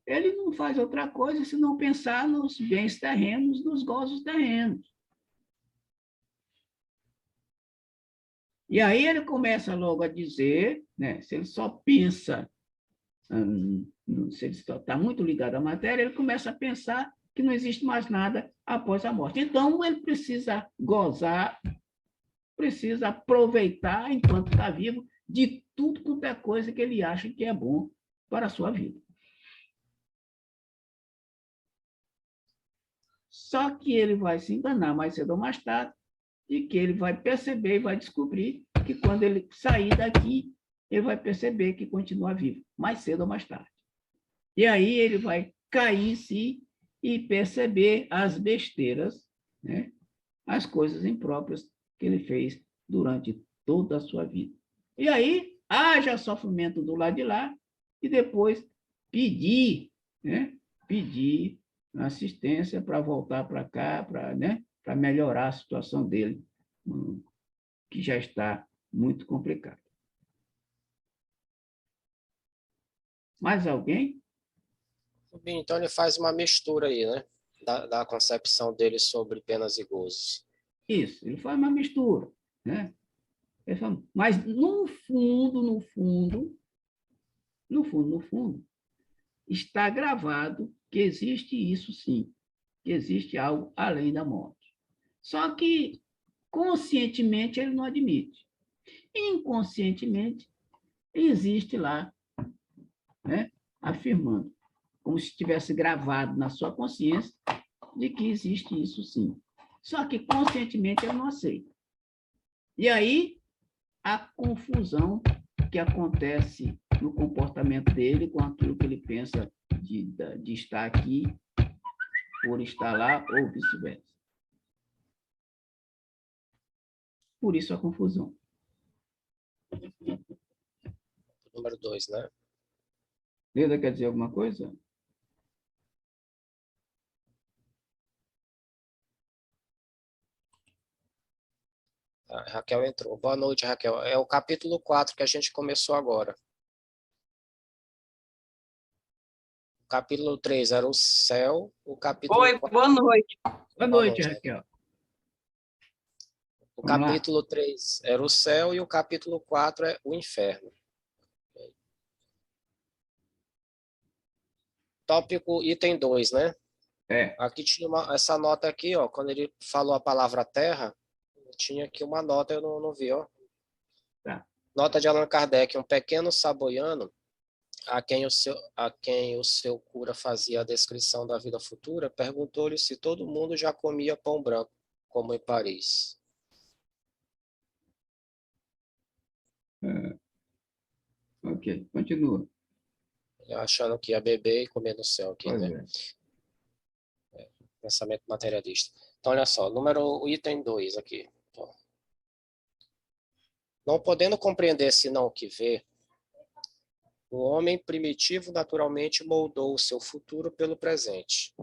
ele não faz outra coisa senão pensar nos bens terrenos, nos gozos terrenos. E aí ele começa logo a dizer, né, se ele só pensa, se ele está muito ligado à matéria, ele começa a pensar que não existe mais nada após a morte. Então, ele precisa gozar, precisa aproveitar, enquanto está vivo, de tudo quanto é coisa que ele acha que é bom para a sua vida. Só que ele vai se enganar mais cedo ou mais tarde, e que ele vai perceber e vai descobrir que quando ele sair daqui, ele vai perceber que continua vivo, mais cedo ou mais tarde. E aí ele vai cair em si e perceber as besteiras, né? As coisas impróprias que ele fez durante toda a sua vida. E aí haja sofrimento do lado de lá e depois pedir, né? Pedir assistência para voltar para cá, para, né? Para melhorar a situação dele, que já está muito complicada. Mais alguém? Então ele faz uma mistura aí, né? Da concepção dele sobre penas e gozos. Isso, ele faz uma mistura, né? Mas no fundo, está gravado que existe isso sim, que existe algo além da morte. Só que conscientemente ele não admite. Inconscientemente existe lá, né, afirmando, como se estivesse gravado na sua consciência de que existe isso sim. Só que conscientemente ele não aceita. E aí a confusão que acontece no comportamento dele com aquilo que ele pensa de estar aqui por estar lá ou vice-versa. Por isso a confusão. Número 2, né? Leda quer dizer alguma coisa? A Raquel entrou. Boa noite, Raquel. É o capítulo 4 que a gente começou agora. O capítulo 3 era o céu, o capítulo Oi, 4... boa noite. Boa noite, Raquel. O capítulo 3 era o céu e o capítulo 4 é o inferno. Tópico item 2, né? É. Aqui tinha essa nota aqui, ó, quando ele falou a palavra terra, tinha aqui uma nota, eu não vi, ó. Tá. Nota de Allan Kardec, um pequeno saboiano a quem o seu cura fazia a descrição da vida futura, perguntou-lhe se todo mundo já comia pão branco, como em Paris. Ok, continua. Achando que ia beber e comer no céu aqui, Pois né? Pensamento materialista. Então, olha só, item 2 aqui. Não podendo compreender senão o que vê, o homem primitivo naturalmente moldou o seu futuro pelo presente.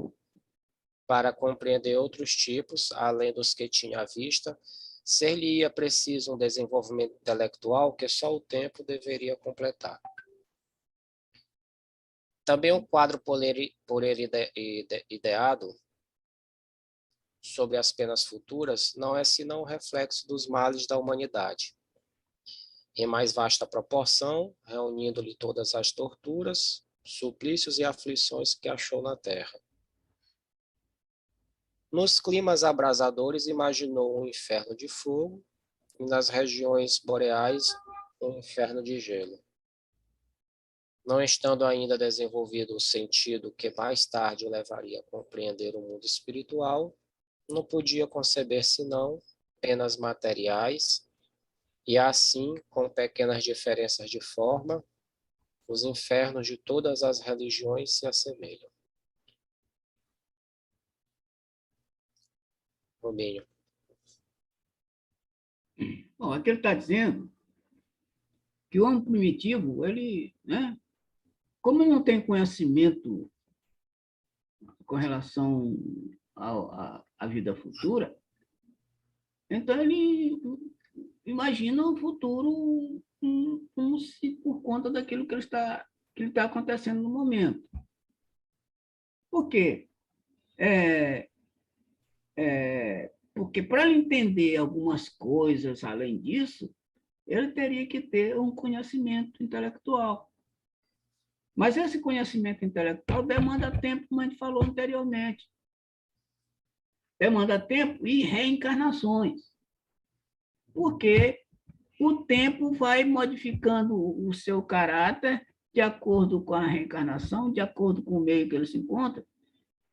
Para compreender outros tipos, além dos que tinha à vista, ser-lhe-ia preciso um desenvolvimento intelectual que só o tempo deveria completar. Também o quadro por ele ideado sobre as penas futuras não é senão um reflexo dos males da humanidade. Em mais vasta proporção, reunindo-lhe todas as torturas, suplícios e aflições que achou na terra. Nos climas abrasadores, imaginou um inferno de fogo, e nas regiões boreais, um inferno de gelo. Não estando ainda desenvolvido o sentido que mais tarde o levaria a compreender o mundo espiritual, não podia conceber senão penas materiais, e assim, com pequenas diferenças de forma, os infernos de todas as religiões se assemelham. Romênio. Bom, aqui ele está dizendo que o homem primitivo, ele, né, como ele não tem conhecimento com relação à vida futura, então ele imagina o futuro como se por conta daquilo que ele está acontecendo no momento. Por quê? Porque para ele entender algumas coisas além disso, ele teria que ter um conhecimento intelectual. Mas esse conhecimento intelectual demanda tempo, como a gente falou anteriormente. Demanda tempo e reencarnações. Porque o tempo vai modificando o seu caráter de acordo com a reencarnação, de acordo com o meio que ele se encontra.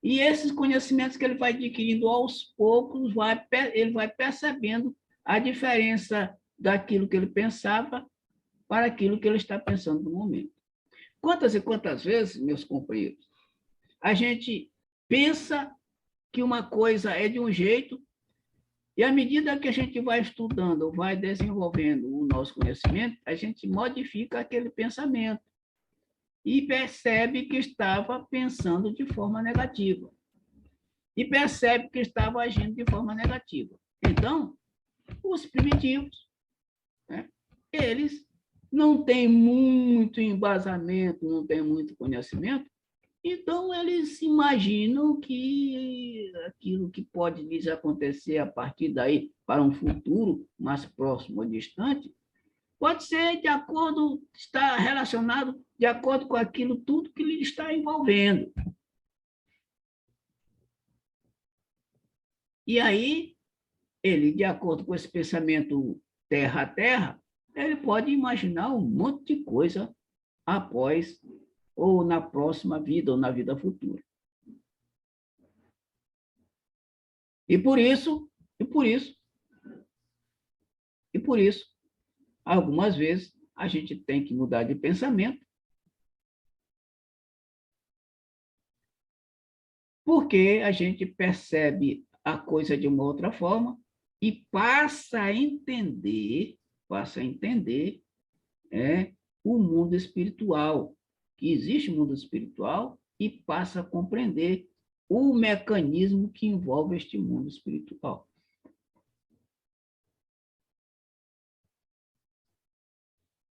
E esses conhecimentos que ele vai adquirindo aos poucos, ele vai percebendo a diferença daquilo que ele pensava para aquilo que ele está pensando no momento. Quantas e quantas vezes, meus companheiros, a gente pensa que uma coisa é de um jeito e, à medida que a gente vai estudando, vai desenvolvendo o nosso conhecimento, a gente modifica aquele pensamento e percebe que estava pensando de forma negativa. E percebe que estava agindo de forma negativa. Então, os primitivos, né, eles não têm muito embasamento, não têm muito conhecimento, então eles imaginam que aquilo que pode lhes acontecer a partir daí para um futuro mais próximo ou distante, pode ser de acordo, está relacionado de acordo com aquilo tudo que lhe está envolvendo. E aí, ele, de acordo com esse pensamento terra a terra, ele pode imaginar um monte de coisa após, ou na próxima vida, ou na vida futura. E por isso, algumas vezes, a gente tem que mudar de pensamento, porque a gente percebe a coisa de uma outra forma e passa a entender o mundo espiritual, que existe um mundo espiritual, e passa a compreender o mecanismo que envolve este mundo espiritual.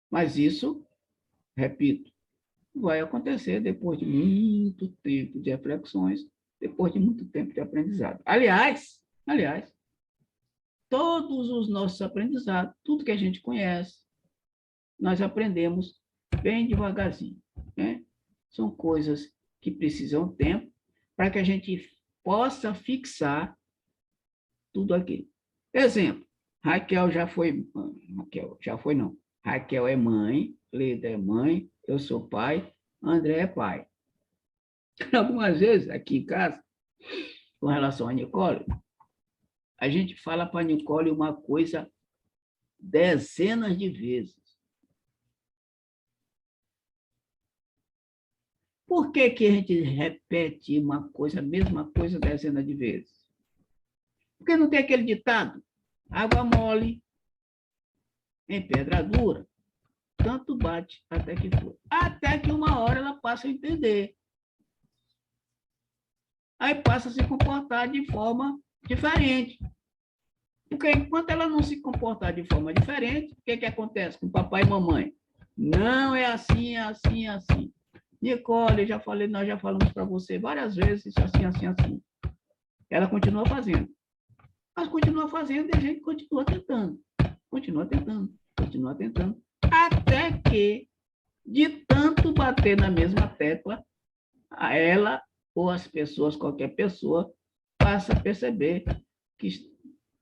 Mas isso, repito, vai acontecer depois de muito tempo de reflexões, depois de muito tempo de aprendizado. Aliás, todos os nossos aprendizados, tudo que a gente conhece, nós aprendemos bem devagarzinho, né? São coisas que precisam de tempo para que a gente possa fixar tudo aquilo. Exemplo, Raquel já foi não. Raquel é mãe, Leda é mãe, eu sou pai, André é pai. Algumas vezes, aqui em casa, com relação a Nicole, a gente fala para a Nicole uma coisa dezenas de vezes. Por que que a gente repete uma coisa, a mesma coisa dezenas de vezes? Porque não tem aquele ditado, água mole em pedra dura, tanto bate até que for. Até que uma hora ela passa a entender. Aí passa a se comportar de forma diferente. Porque enquanto ela não se comportar de forma diferente, o que que acontece com papai e mamãe? Não é assim, é assim, é assim. Nicole, nós já falamos para você várias vezes, isso assim, assim, assim. Ela continua fazendo. Mas continua fazendo e a gente continua tentando. Continua tentando. Até que, de tanto bater na mesma tecla, ela ou as pessoas, qualquer pessoa, passa a perceber que...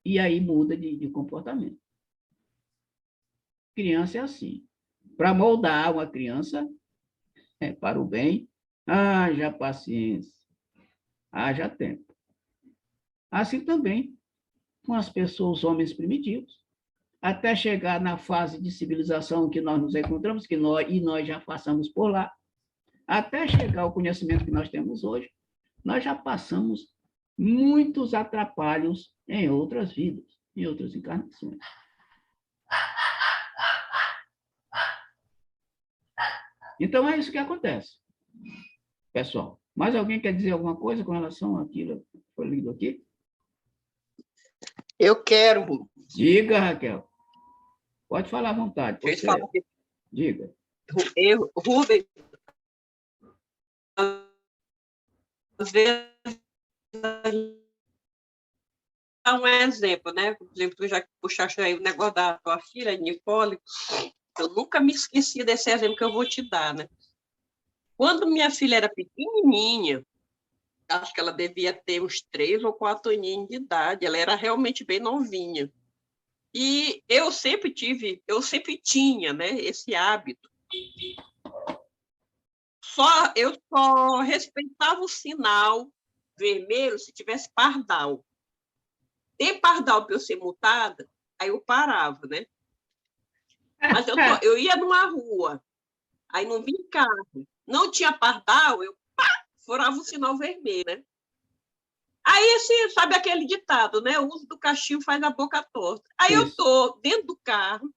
E aí muda de comportamento. Criança é assim. Para moldar uma criança, para o bem, haja paciência, haja tempo. Assim também com as pessoas, os homens primitivos, até chegar na fase de civilização que nós nos encontramos, nós já passamos por lá, até chegar ao conhecimento que nós temos hoje, nós já passamos muitos atrapalhos em outras vidas, em outras encarnações. Então, é isso que acontece, pessoal. Mais alguém quer dizer alguma coisa com relação àquilo que foi lido aqui? Eu quero. Diga, Raquel. Pode falar à vontade. Deixa eu falar aqui. Diga. Rubens, às vezes, dá um exemplo, né? Por exemplo, tu já puxaste aí o negócio da tua filha, Nicole. Eu nunca me esqueci desse exemplo que eu vou te dar, né? Quando minha filha era pequenininha, acho que ela devia ter uns 3 ou 4 aninhos de idade, ela era realmente bem novinha. E eu sempre tinha, né, esse hábito. Eu só respeitava o sinal vermelho se tivesse pardal. Tem pardal para eu ser multada, aí eu parava, né? Mas eu ia numa rua, aí não vinha carro, não tinha pardal, eu furava o sinal vermelho, né? Aí, assim, sabe aquele ditado, né? O uso do cachimbo faz a boca torta. Aí eu tô dentro do carro,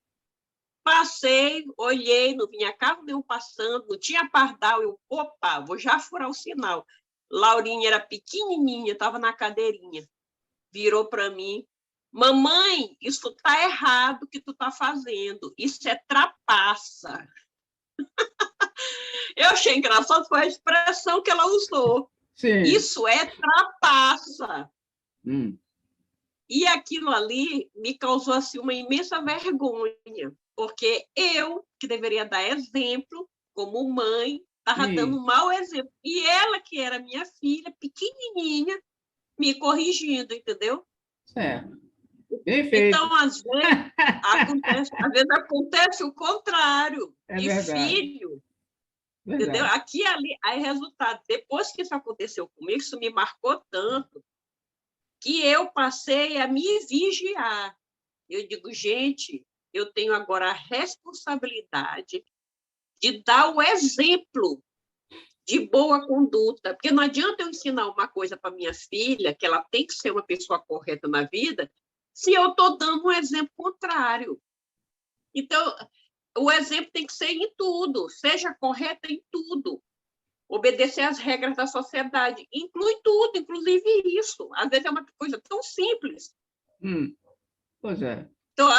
passei, olhei, não vinha carro nenhum passando, não tinha pardal, eu, opa, vou já furar o sinal. Laurinha era pequenininha, estava na cadeirinha, virou para mim, mamãe, isso tá errado o que tu tá fazendo, isso é trapaça. Eu achei engraçado, foi a expressão que ela usou. Sim. Isso é trapaça. E aquilo ali me causou assim, uma imensa vergonha, porque eu, que deveria dar exemplo, como mãe, estava dando um mau exemplo. E ela, que era minha filha, pequenininha, me corrigindo, entendeu? Certo. Perfeito. Então, às vezes acontece o contrário, de verdade. filho. Verdade. Entendeu? Aqui e ali, aí resultado. Depois que isso aconteceu comigo, isso me marcou tanto que eu passei a me vigiar. Eu digo, gente, eu tenho agora a responsabilidade de dar o exemplo de boa conduta, porque não adianta eu ensinar uma coisa para minha filha, que ela tem que ser uma pessoa correta na vida, se eu estou dando um exemplo contrário. Então, o exemplo tem que ser em tudo, seja correta em tudo. Obedecer às regras da sociedade. Inclui tudo, inclusive isso. Às vezes é uma coisa tão simples. Pois é. Então,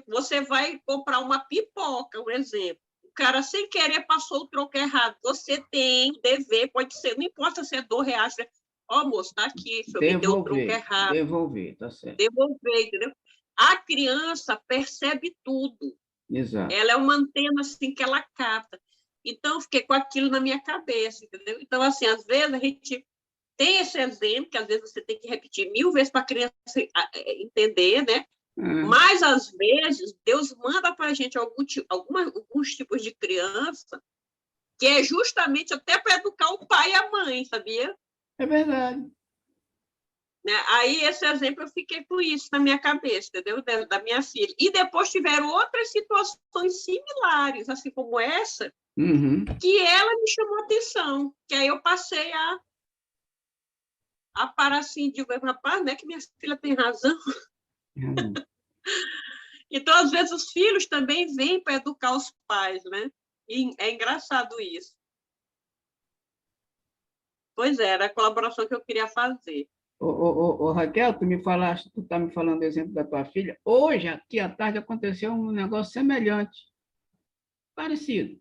você vai comprar uma pipoca, um exemplo. O cara, sem querer, passou o troco errado. Você tem dever, pode ser, não importa se é R$2. Ó, moço, está aqui, o senhor me deu o troco errado. Devolver, tá certo. Devolver, entendeu? A criança percebe tudo. Exato. Ela é uma antena assim que ela capta. Então, eu fiquei com aquilo na minha cabeça, entendeu? Então, assim, às vezes a gente tem esse exemplo, que às vezes você tem que repetir 1000 vezes para a criança entender, né? Mas, às vezes, Deus manda para a gente alguns tipos de criança que é justamente até para educar o pai e a mãe, sabia? É verdade. Né? Aí, esse exemplo, eu fiquei com isso na minha cabeça, entendeu? Da minha filha. E depois tiveram outras situações similares, assim como essa, que ela me chamou a atenção, que aí eu passei a parar assim, digo, rapaz, né, que minha filha tem razão. Então, às vezes, os filhos também vêm para educar os pais, né? E é engraçado isso. Pois é, era a colaboração que eu queria fazer. Raquel, tu tá me falando do exemplo da tua filha. Hoje, aqui à tarde, aconteceu um negócio semelhante, parecido.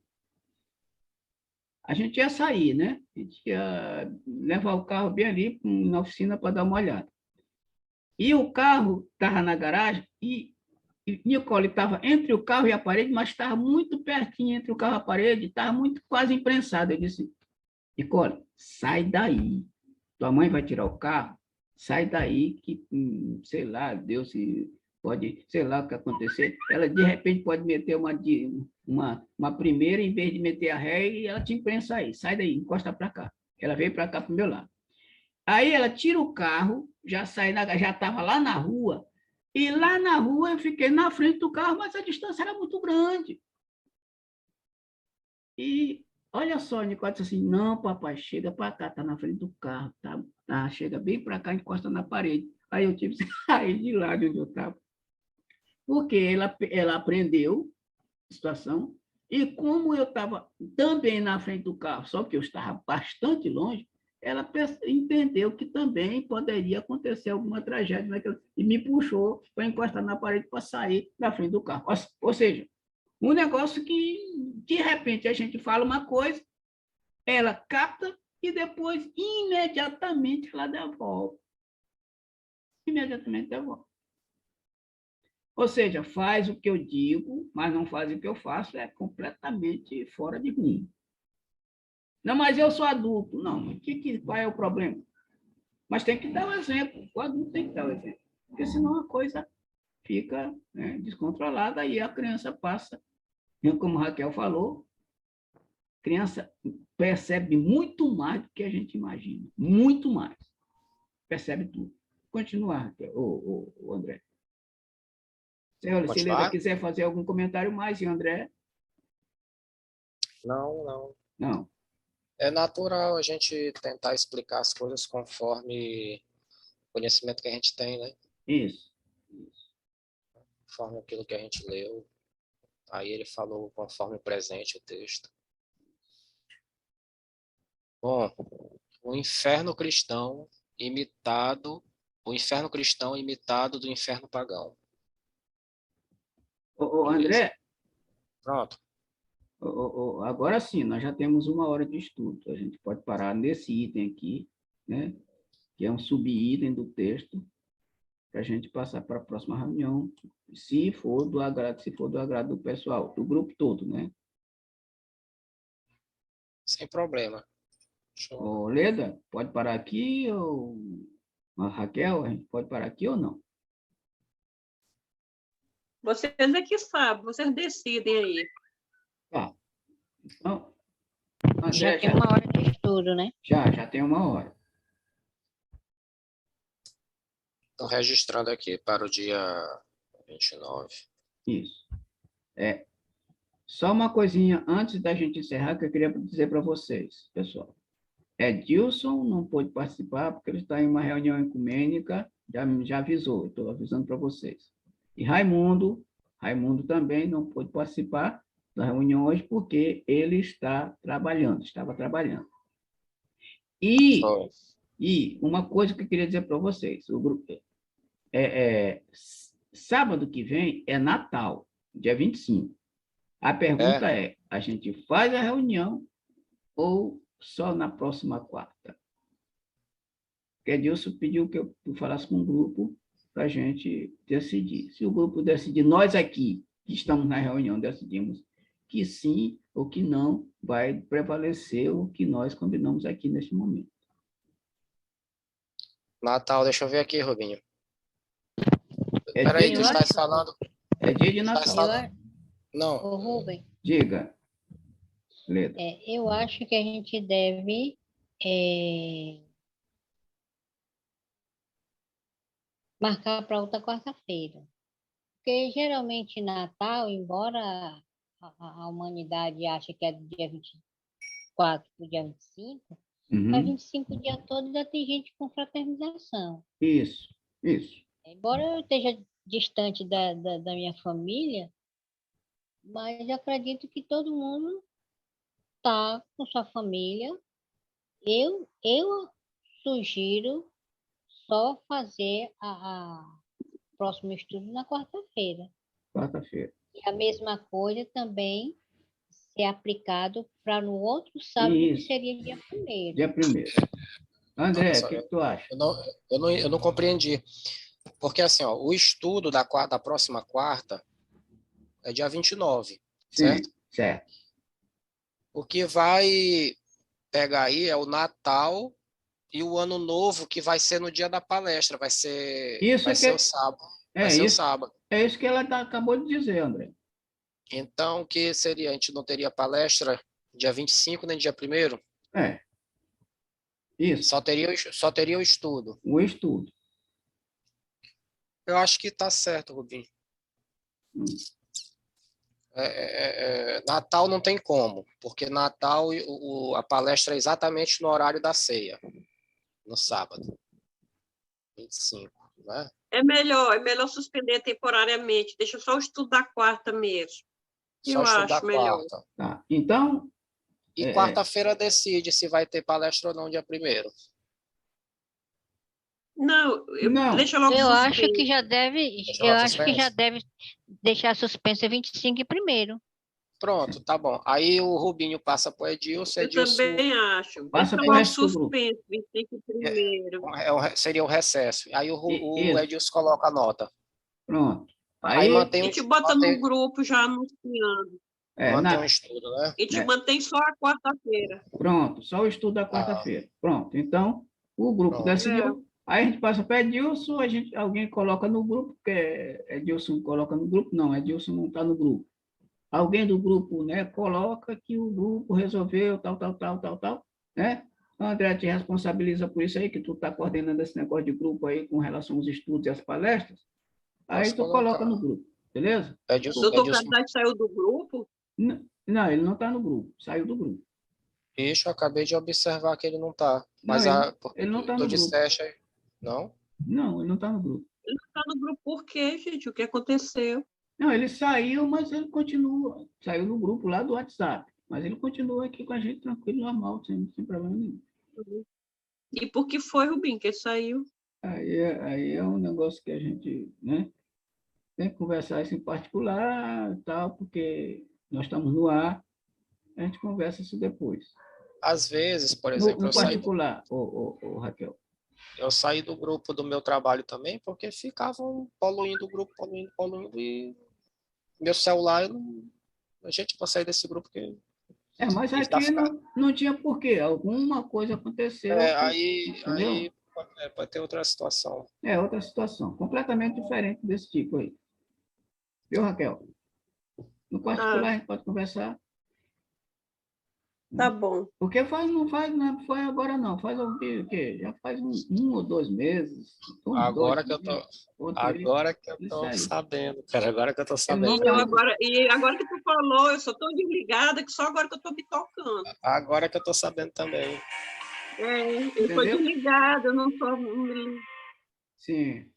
A gente ia sair, né? A gente ia levar o carro bem ali na oficina para dar uma olhada. E o carro estava na garagem e Nicole estava entre o carro e a parede, mas estava muito pertinho entre o carro e a parede, estava muito quase imprensado. Eu disse, Nicole, sai daí. Tua mãe vai tirar o carro, sai daí que, sei lá, Deus pode, sei lá o que acontecer. Ela, de repente, pode meter uma primeira, em vez de meter a ré, e ela te imprensa aí. Sai daí, encosta para cá. Ela veio para cá, para o meu lado. Aí ela tira o carro, já estava lá na rua, e lá na rua eu fiquei na frente do carro, mas a distância era muito grande. E olha só, Nicole disse assim, não, papai, chega para cá, está na frente do carro, tá, chega bem para cá, encosta na parede. Aí eu tive que sair de lá de onde eu estava. Porque ela aprendeu a situação, e como eu estava também na frente do carro, só que eu estava bastante longe, ela entendeu que também poderia acontecer alguma tragédia naquela, e me puxou para encostar na parede para sair da frente do carro. Ou seja, um negócio que, de repente, a gente fala uma coisa, ela capta e depois, imediatamente, ela devolve. Imediatamente devolve. Ou seja, faz o que eu digo, mas não faz o que eu faço, é completamente fora de mim. Não, mas eu sou adulto. Não, qual é o problema? Mas tem que dar o exemplo. O adulto tem que dar o exemplo. Porque senão a coisa fica, né, descontrolada e a criança passa, como a Raquel falou, criança percebe muito mais do que a gente imagina. Muito mais. Percebe tudo. Continuar, o André. Se Leda Continuar? quiser fazer algum comentário mais, e André? Não, não. Não. É natural a gente tentar explicar as coisas conforme o conhecimento que a gente tem, né? Isso. Conforme aquilo que a gente leu. Aí ele falou conforme o presente, o texto. Bom, o inferno cristão imitado do inferno pagão. Beleza? André, Pronto. agora sim, nós já temos 1 hora de estudo. A gente pode parar nesse item aqui, né? Que é um subitem do texto, para a gente passar para a próxima reunião, se for do agrado do pessoal, do grupo todo, né? Sem problema. Deixa eu- Ô, Leda, pode parar aqui, ou a Raquel, a gente pode parar aqui ou não? Vocês é que sabem, vocês decidem aí. Tá. Então, Já André, tem 1 hora de estudo, né? já tem 1 hora. Estou registrando aqui para o dia 29. Isso. Só uma coisinha antes da gente encerrar que eu queria dizer para vocês, pessoal. Edilson não pôde participar porque ele está em uma reunião ecumênica, já avisou, estou avisando para vocês. E Raimundo também não pôde participar da reunião hoje porque ele estava trabalhando. E uma coisa que eu queria dizer para vocês, o grupo, sábado que vem é Natal, dia 25. A pergunta é, a gente faz a reunião ou só na próxima quarta? Porque Edilson pediu que eu falasse com o grupo para a gente decidir. Se o grupo decidir, nós aqui, que estamos na reunião, decidimos que sim ou que não, vai prevalecer o que nós combinamos aqui neste momento. Natal, deixa eu ver aqui, Rubinho. É Peraí, dia tu de estás falando... É dia de Natal. estás falando... Não, Ô, Rubem, Diga, Leda. eu acho que a gente deve marcar para outra quarta-feira. Porque geralmente Natal, embora a humanidade ache que é do dia 24 para o dia 25, para 25 o dia todo ainda tem gente com fraternização. Isso. Embora eu esteja distante da minha família, mas eu acredito que todo mundo está com sua família. Eu sugiro só fazer a próximo estudo na quarta-feira. Quarta-feira. E a mesma coisa também ser aplicado para no outro sábado, que seria dia 1º. Dia 1º. André, Nossa, o que tu acha? eu não compreendi. Porque assim, ó, o estudo da próxima quarta é dia 29, certo? Sim, certo. O que vai pegar aí é o Natal e o Ano Novo, que vai ser no dia da palestra, vai ser o sábado. Vai ser o sábado. É isso que ela acabou de dizer, André. Então, o que seria? A gente não teria palestra dia 25, nem dia 1º? Isso. Só teria o estudo. O estudo. Eu acho que está certo, Rubinho. Natal não tem como, porque Natal a palestra é exatamente no horário da ceia, no sábado, 25, né? É melhor suspender temporariamente, deixa só o estudo da quarta mesmo. Só Eu estudar acho melhor. quarta. Tá. Então... E quarta-feira decide se vai ter palestra ou não dia 1º. Não, deixa logo eu suspenso. acho que já deve, deixar suspenso 25 e 1º. Pronto, tá bom. Aí o Rubinho passa para o Edilson. Eu também acho. Passa deixa logo suspenso 25 e 1º. Seria o recesso. Aí o Edilson coloca a nota. Pronto. Aí mantém a gente bota no grupo já anunciando. Mantém um estudo, né? A gente mantém só a quarta-feira. Pronto, só o estudo da quarta-feira. Pronto. Então, o grupo decidiu. Aí a gente passa para Edilson, alguém coloca no grupo, porque Edilson coloca no grupo. Não, Edilson não está no grupo. alguém do grupo, né, coloca que o grupo resolveu tal, né? O André te responsabiliza por isso aí, que tu está coordenando esse negócio de grupo aí com relação aos estudos e às palestras. Aí Posso tu coloca no colocar. grupo, beleza? Doutor Edilson, Cartaz saiu do grupo? Não, ele não está no grupo, saiu do grupo. bicho, eu acabei de observar que ele não tá. Não, Mas porque ele não está tu no grupo. disseste aí. Não? Não, ele não está no grupo. Ele está no grupo por quê, gente? O que aconteceu? Não, ele saiu, mas ele continua. Saiu do grupo lá do WhatsApp. Mas ele continua aqui com a gente tranquilo, normal, sem problema nenhum. E por que foi, Rubim, que ele saiu? Aí é um negócio que a gente, né, tem que conversar isso em particular, tal, porque nós estamos no ar, a gente conversa isso depois. Às vezes, por No, exemplo, no particular, Raquel. eu saí do grupo do meu trabalho também porque ficavam poluindo o grupo, poluindo, e meu celular, a gente vai sair desse grupo porque Mas ele tá aqui ficando. não tinha porquê. Alguma coisa aconteceu, entendeu? Pode ter outra situação. É outra situação, completamente diferente desse tipo aí. Viu, Raquel? No particular, a gente pode conversar. Tá bom. Porque não foi agora não, faz o quê? Já faz um ou 2 meses, Agora que eu tô aí. sabendo, cara, agora que eu tô Ele sabendo. não tá, E agora que tu falou, eu sou tão desligada que só agora que eu tô me tocando. Agora que eu tô sabendo também. Eu sou entendeu? desligada, eu não sou... Sim,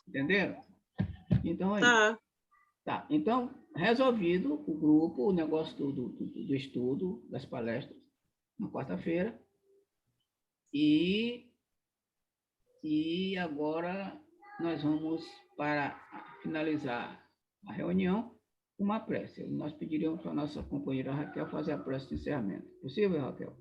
entenderam? Então, aí, Tá, tá. Então, resolvido o grupo, o negócio do estudo, das palestras, na quarta-feira. E agora nós vamos, para finalizar a reunião, uma prece. Nós pediríamos para a nossa companheira Raquel fazer a prece de encerramento. Possível, Raquel?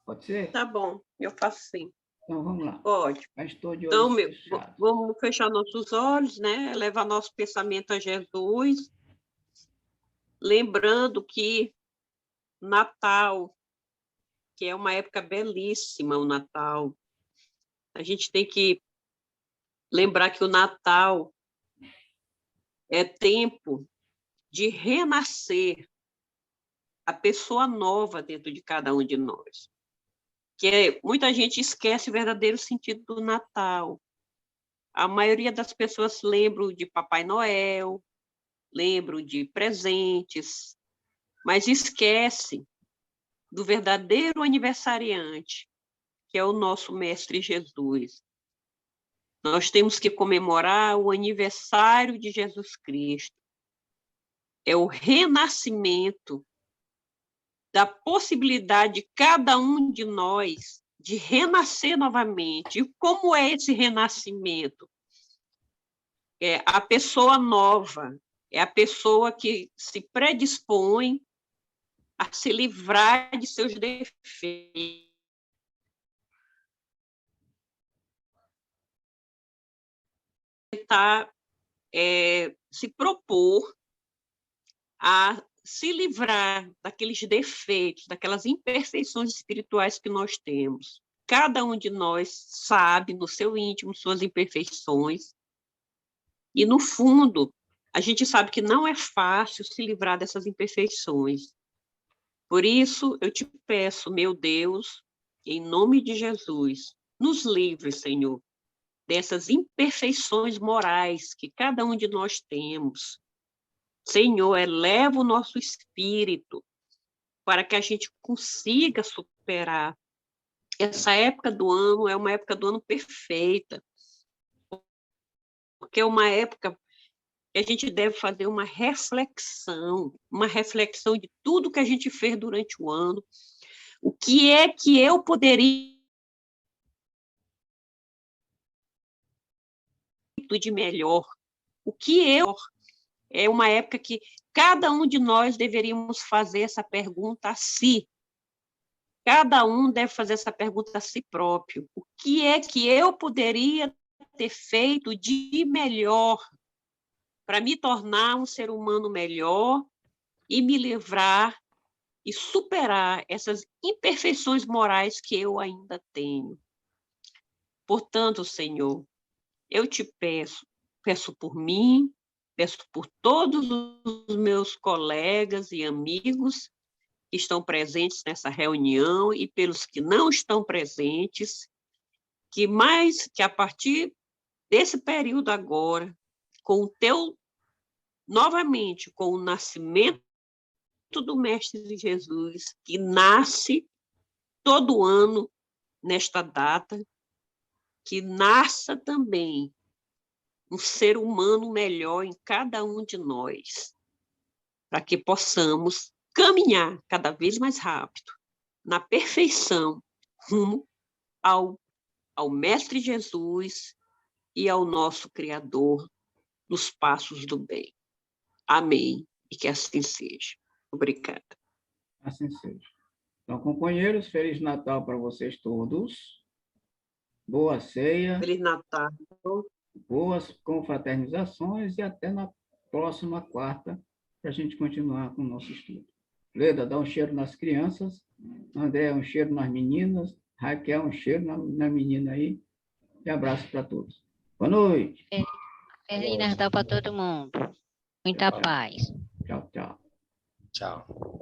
Pode ser? tá bom, eu faço sim. Então, vamos lá. Pode. Já estou de Então, olhos fechados. vamos fechar nossos olhos, né? Levar nosso pensamento a Jesus, lembrando que Natal, que é uma época belíssima, o Natal, a gente tem que lembrar que o Natal é tempo de renascer a pessoa nova dentro de cada um de nós. Muita gente esquece o verdadeiro sentido do Natal. A maioria das pessoas lembram de Papai Noel, lembram de presentes, mas esquece do verdadeiro aniversariante, que é o nosso Mestre Jesus. Nós temos que comemorar o aniversário de Jesus Cristo. É o renascimento da possibilidade de cada um de nós de renascer novamente. E como é esse renascimento? É a pessoa nova, é a pessoa que se predispõe a se livrar de seus defeitos. Tentar se propor a se livrar daqueles defeitos, daquelas imperfeições espirituais que nós temos. Cada um de nós sabe, no seu íntimo, suas imperfeições. E, no fundo, a gente sabe que não é fácil se livrar dessas imperfeições. Por isso, eu te peço, meu Deus, em nome de Jesus, nos livre, Senhor, dessas imperfeições morais que cada um de nós temos. Senhor, eleva o nosso espírito para que a gente consiga superar. Essa época do ano é uma época do ano perfeita, porque é uma época que a gente deve fazer uma reflexão de tudo que a gente fez durante o ano. O que é que eu poderia de melhor? O que eu... É uma época que cada um de nós deveríamos fazer essa pergunta a si. Cada um deve fazer essa pergunta a si próprio. O que é que eu poderia ter feito de melhor para me tornar um ser humano melhor e me livrar e superar essas imperfeições morais que eu ainda tenho? Portanto, Senhor, eu te peço por mim, Peço por todos os meus colegas e amigos que estão presentes nessa reunião e pelos que não estão presentes, que a partir desse período agora, novamente, com o nascimento do Mestre Jesus, que nasce todo ano nesta data, que nasça também um ser humano melhor em cada um de nós, para que possamos caminhar cada vez mais rápido na perfeição rumo ao Mestre Jesus e ao nosso Criador nos passos do bem. Amém. E que assim seja. Obrigada. Assim seja. Então, companheiros, Feliz Natal para vocês todos. Boa ceia. Feliz Natal. Boas confraternizações e até na próxima quarta para a gente continuar com o nosso estudo. Leda, dá um cheiro nas crianças. André, um cheiro nas meninas. Raquel, um cheiro na menina aí. E abraço para todos. Boa noite. Feliz Natal para todo mundo. Muita paz. Tchau, tchau. Tchau.